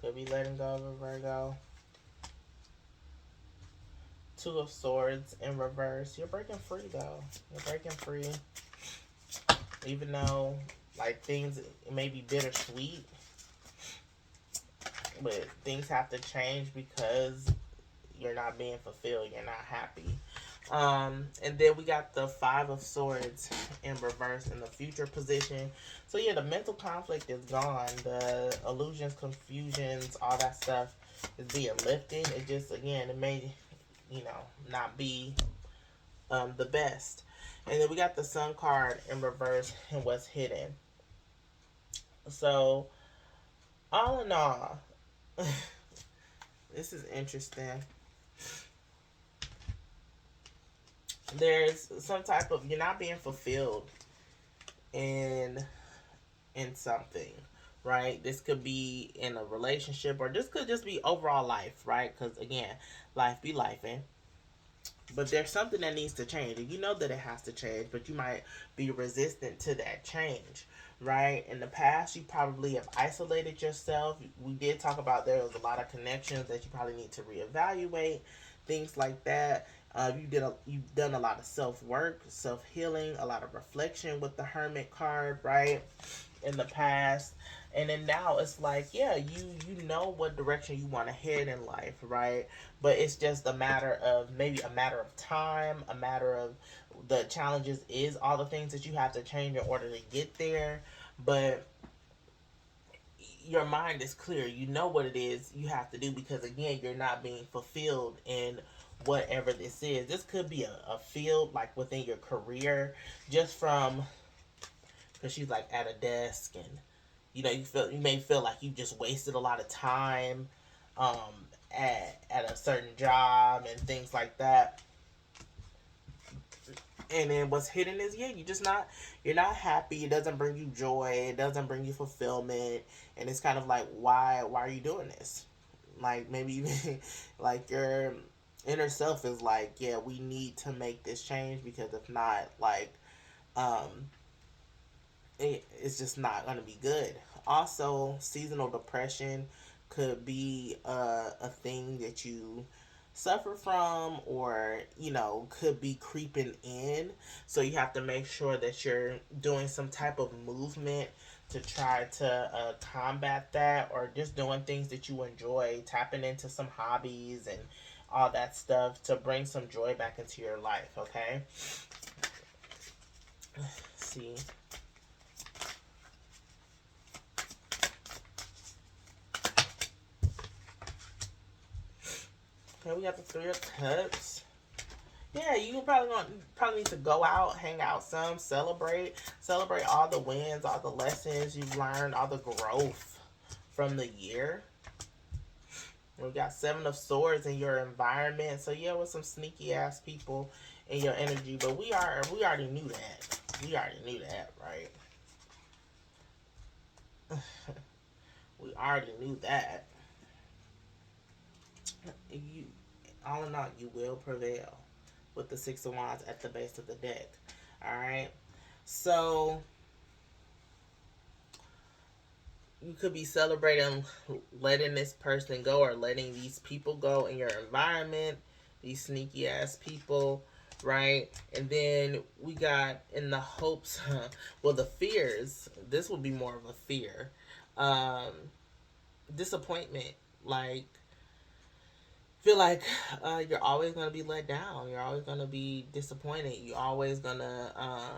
Could be letting go of a Virgo. 2 of Swords in reverse. You're breaking free, though. You're breaking free. Even though, like, things may be bittersweet, but things have to change because you're not being fulfilled. You're not happy. And then we got the 5 of Swords in reverse in the future position. So yeah, the mental conflict is gone. The illusions, confusions, all that stuff is being lifted. It just, again, it may, not be the best. And then we got the Sun card in reverse and what's hidden. So, all in all, this is interesting. There's some type of, you're not being fulfilled in something, right? This could be in a relationship, or this could just be overall life, right? Because again, life be life, but there's something that needs to change, and you know that it has to change, but you might be resistant to that change, right? In the past, you probably have isolated yourself. We did talk about there was a lot of connections that you probably need to reevaluate, things like that. You've done a lot of self work, self healing, a lot of reflection with the Hermit card, right? In the past, and then now it's like, yeah, you know what direction you want to head in life, right? But it's just a matter of, maybe a matter of time, a matter of, the challenges is all the things that you have to change in order to get there. But your mind is clear, you know what it is you have to do, because again, you're not being fulfilled in whatever this is. This could be a field like within your career, just from, because she's like at a desk, and you may feel like you just wasted a lot of time um at a certain job and things like that. And then what's hidden is, yeah, you're not happy. It doesn't bring you joy, it doesn't bring you fulfillment. And it's kind of like, why are you doing this? Like, maybe like your inner self is like, yeah, we need to make this change, because if not, like, um it's just not going to be good. Also, seasonal depression could be a thing that you suffer from, or could be creeping in. So you have to make sure that you're doing some type of movement to try to combat that, or just doing things that you enjoy, tapping into some hobbies and all that stuff to bring some joy back into your life. Okay. See. Okay, we got the Three of Cups. Yeah, you probably need to go out, hang out some, celebrate all the wins, all the lessons you've learned, all the growth from the year. We got Seven of Swords in your environment, so yeah, with some sneaky ass people in your energy, but we already knew that. We already knew that, right? We already knew that. You, all in all, you will prevail with the Six of Wands at the base of the deck. All right. So you could be celebrating letting this person go, or letting these people go in your environment, these sneaky ass people, right? And then we got in the hopes, well, the fears. This would be more of a fear, um, disappointment. Like, feel like you're always gonna be let down. You're always gonna be disappointed. You're always gonna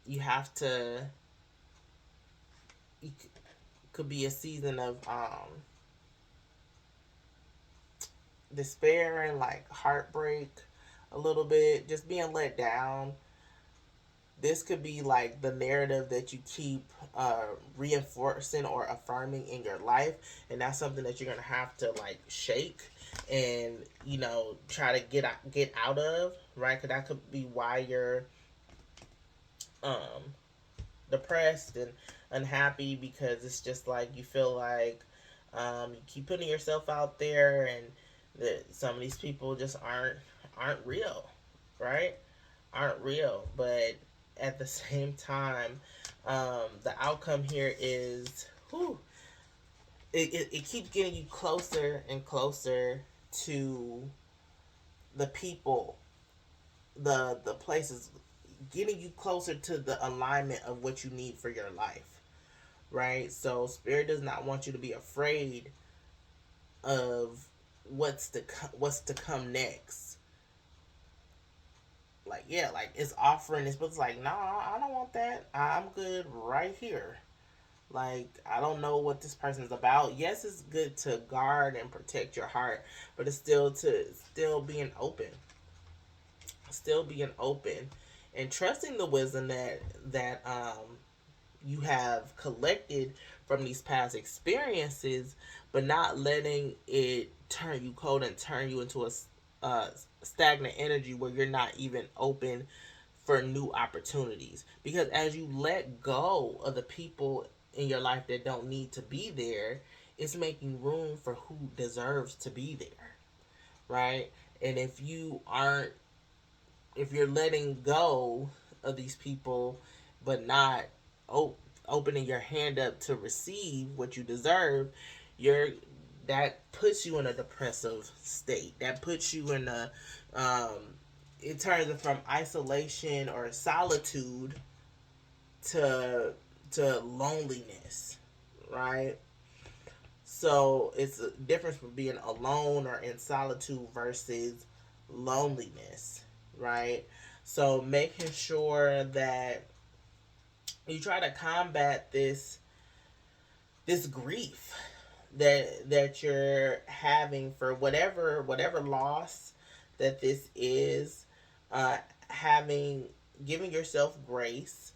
you have to. You could be a season of despair and like heartbreak, a little bit, just being let down. This could be like the narrative that you keep reinforcing or affirming in your life, and that's something that you're gonna have to like shake and try to get out of, right? Because that could be why you're um depressed and unhappy, because it's just like you feel like you keep putting yourself out there, and that some of these people just aren't real, right? Aren't real. But at the same time, the outcome here is, whew, it keeps getting you closer and closer to the people, the places, getting you closer to the alignment of what you need for your life, right? So spirit does not want you to be afraid of what's to come next. Like, yeah, like it's offering this, but it's like, nah, I don't want that. I'm good right here. Like, I don't know what this person's about. Yes, it's good to guard and protect your heart, but it's still being open, and trusting the wisdom that you have collected from these past experiences, but not letting it turn you cold and turn you into a stagnant energy where you're not even open for new opportunities. Because as you let go of the people in your life that don't need to be there. It's making room for who deserves to be there, right? And if you're letting go of these people, but not op- opening your hand up to receive what you deserve, you're that puts you in a depressive state. That puts you in a it turns it from isolation or solitude to loneliness, right? So it's a difference from being alone or in solitude versus loneliness, right? So making sure that you try to combat this grief that you're having for whatever loss that this is, uh having giving yourself grace,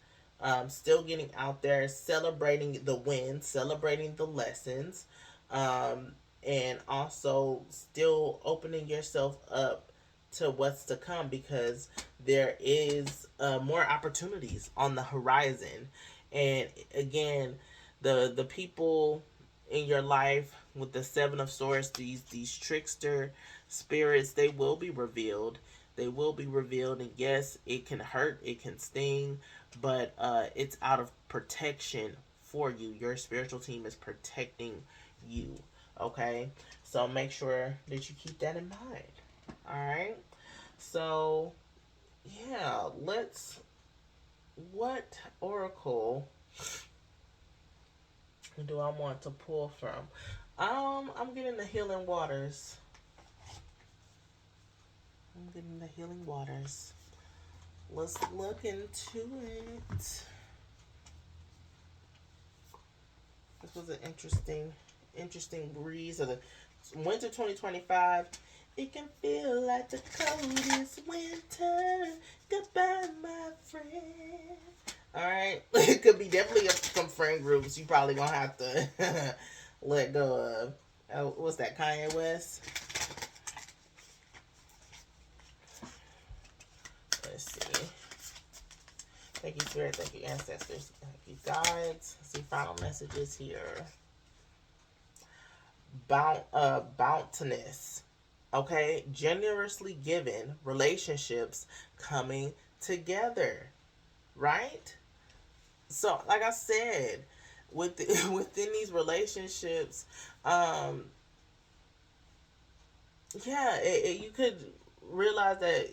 still getting out there, celebrating the wins, celebrating the lessons, um and also still opening yourself up to what's to come, because there is more opportunities on the horizon. And again, the people in your life with the Seven of Swords, these trickster spirits, they will be revealed. They will be revealed, and yes, it can hurt, it can sting, but it's out of protection for you. Your spiritual team is protecting you. Okay, so make sure that you keep that in mind. All right. So yeah, let's. What oracle do I want to pull from? I'm getting the healing waters. I'm getting the healing waters. Let's look into it. This was an interesting breeze of the winter 2025. It can feel like the coldest winter. Goodbye, my friend. All right, it could be definitely some friend groups you probably gonna have to let go of. What's that? Kanye West. Let's see. Thank you, Spirit. Thank you, ancestors. Thank you, guides. Let's see final messages here. Bountiness. Okay, generously given relationships coming together, right? So, like I said, within these relationships, um, yeah, you could realize that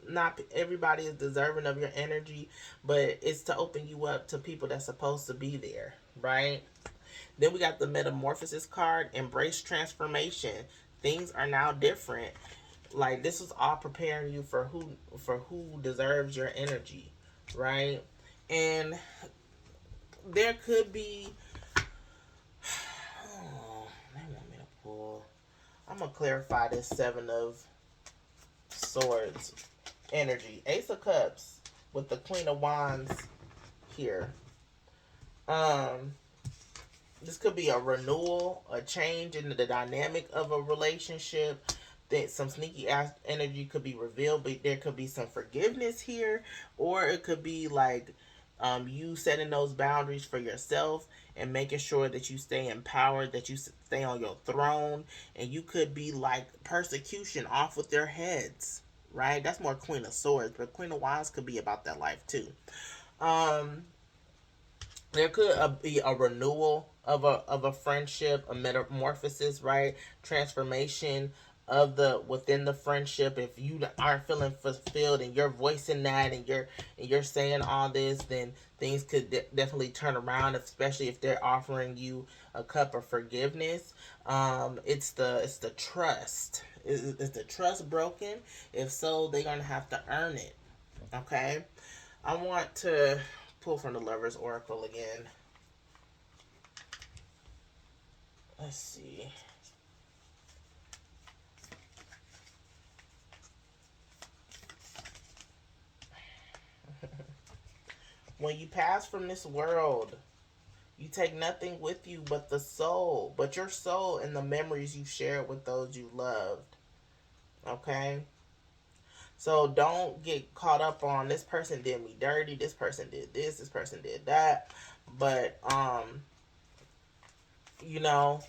not everybody is deserving of your energy, but it's to open you up to people that's supposed to be there, right? Then we got the metamorphosis card, embrace transformation. Things are now different. Like this was all preparing you for who deserves your energy, right? And there could be oh, they want me to pull. I'm gonna clarify this Seven of Swords energy. Ace of Cups with the Queen of Wands here. Um, this could be a renewal, a change in the dynamic of a relationship. That some sneaky ass energy could be revealed, but there could be some forgiveness here, or it could be like you setting those boundaries for yourself and making sure that you stay empowered, that you stay on your throne, and you could be like persecution off with their heads, right? That's more Queen of Swords, but Queen of Wands could be about that life too. Um, there could be a renewal of a friendship, a metamorphosis, right? Transformation of the within the friendship. If you aren't feeling fulfilled and you're voicing that and you're saying all this, then things could definitely turn around, especially if they're offering you a cup of forgiveness. It's the trust. Is the trust broken? If so, they're gonna have to earn it. Okay. I want to pull from the Lover's Oracle again. Let's see. When you pass from this world, you take nothing with you but the soul, but your soul and the memories you shared with those you loved. Okay? So don't get caught up on this person did me dirty, this person did this person did that. But you know,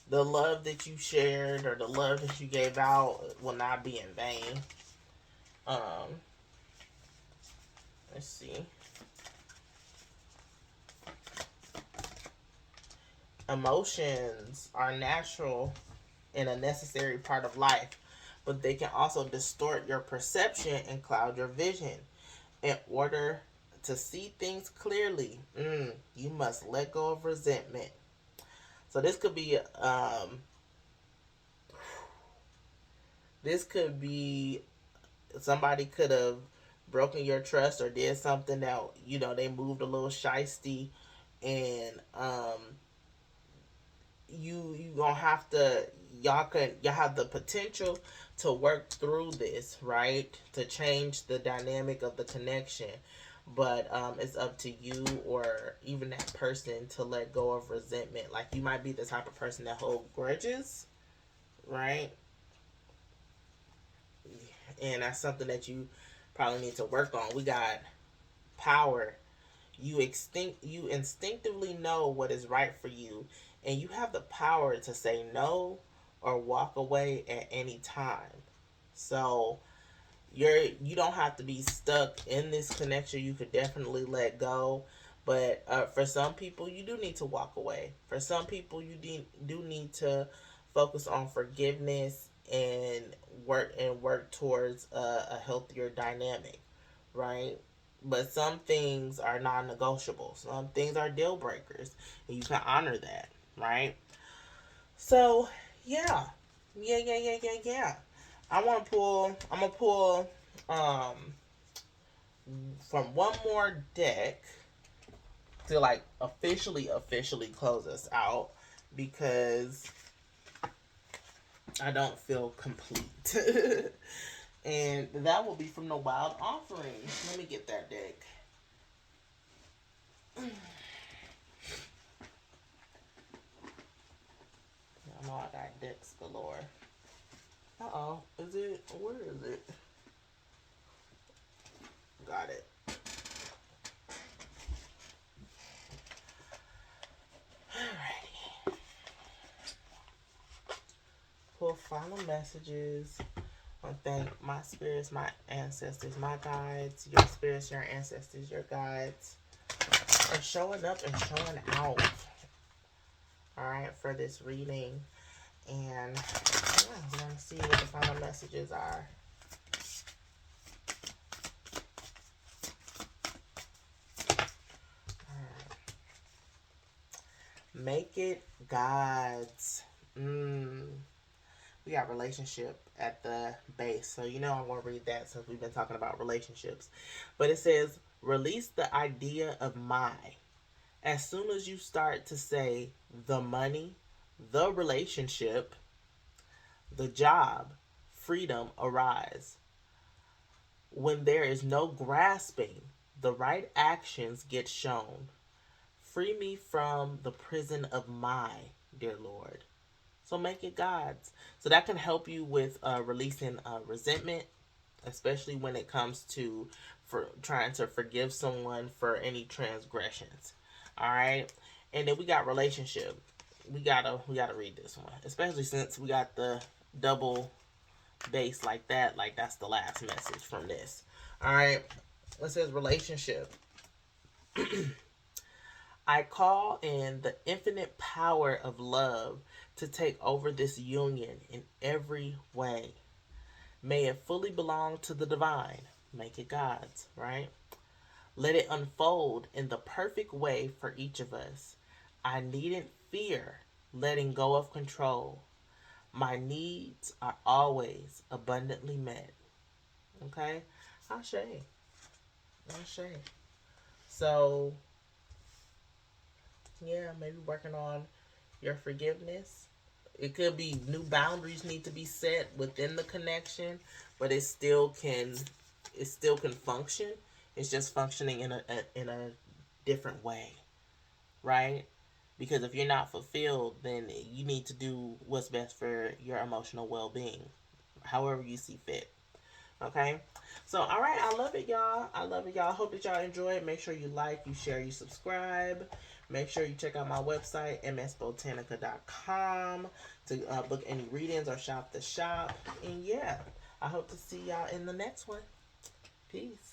the love that you shared or the love that you gave out will not be in vain. Um, let's see. Emotions are natural and a necessary part of life, but they can also distort your perception and cloud your vision. In order to see things clearly, you must let go of resentment. So this could be somebody could have broken your trust or did something that they moved a little shisty, and you gonna have to y'all have the potential to work through this, right, to change the dynamic of the connection. But it's up to you or even that person to let go of resentment. Like, you might be the type of person that hold grudges, right? And that's something that you probably need to work on. We got power. You instinctively know what is right for you, and you have the power to say no or walk away at any time. So you don't have to be stuck in this connection. You could definitely let go. But for some people, you do need to walk away. For some people, you do need to focus on forgiveness and work towards a healthier dynamic, right? But some things are non-negotiable. Some things are deal breakers, and you can honor that, right? So, yeah, yeah. I'm gonna pull um from one more deck to like officially close us out, because I don't feel complete. And that will be from the Wild Offering. Let me get that deck. I know I got decks galore. Is it? Where is it? Got it. Alrighty. Pull final messages. I want to thank my spirits, my ancestors, my guides, your spirits, your ancestors, your guides, for showing up and showing out. Alright, for this reading. And yeah, we're going to see what the final messages are. Make it God's. We got relationship at the base. So I'm going to read that since we've been talking about relationships. But it says, release the idea of my. As soon as you start to say the money, the relationship, the job, freedom arise. When there is no grasping, the right actions get shown. Free me from the prison of my, dear Lord. So make it God's. So that can help you with releasing resentment, especially when it comes to for trying to forgive someone for any transgressions. All right, and then we got relationship. We gotta read this one, especially since we got the double base like that. Like, that's the last message from this. All right, it says relationship. I call in the infinite power of love to take over this union in every way. May it fully belong to the divine. Make it God's, right? Let it unfold in the perfect way for each of us. I needn't fear letting go of control. My needs are always abundantly met. Okay? Ashe. Ashe. So, yeah, maybe working on your forgiveness. It could be new boundaries need to be set within the connection, but it still can function. It's just functioning in a different way, right? Because if you're not fulfilled, then you need to do what's best for your emotional well-being, however you see fit. Okay. So, all right. I love it, y'all. I love it, y'all. Hope that y'all enjoy it. Make sure you like, you share, you subscribe. Make sure you check out my website, msbotanica.com, to book any readings or shop the shop. And yeah, I hope to see y'all in the next one. Peace.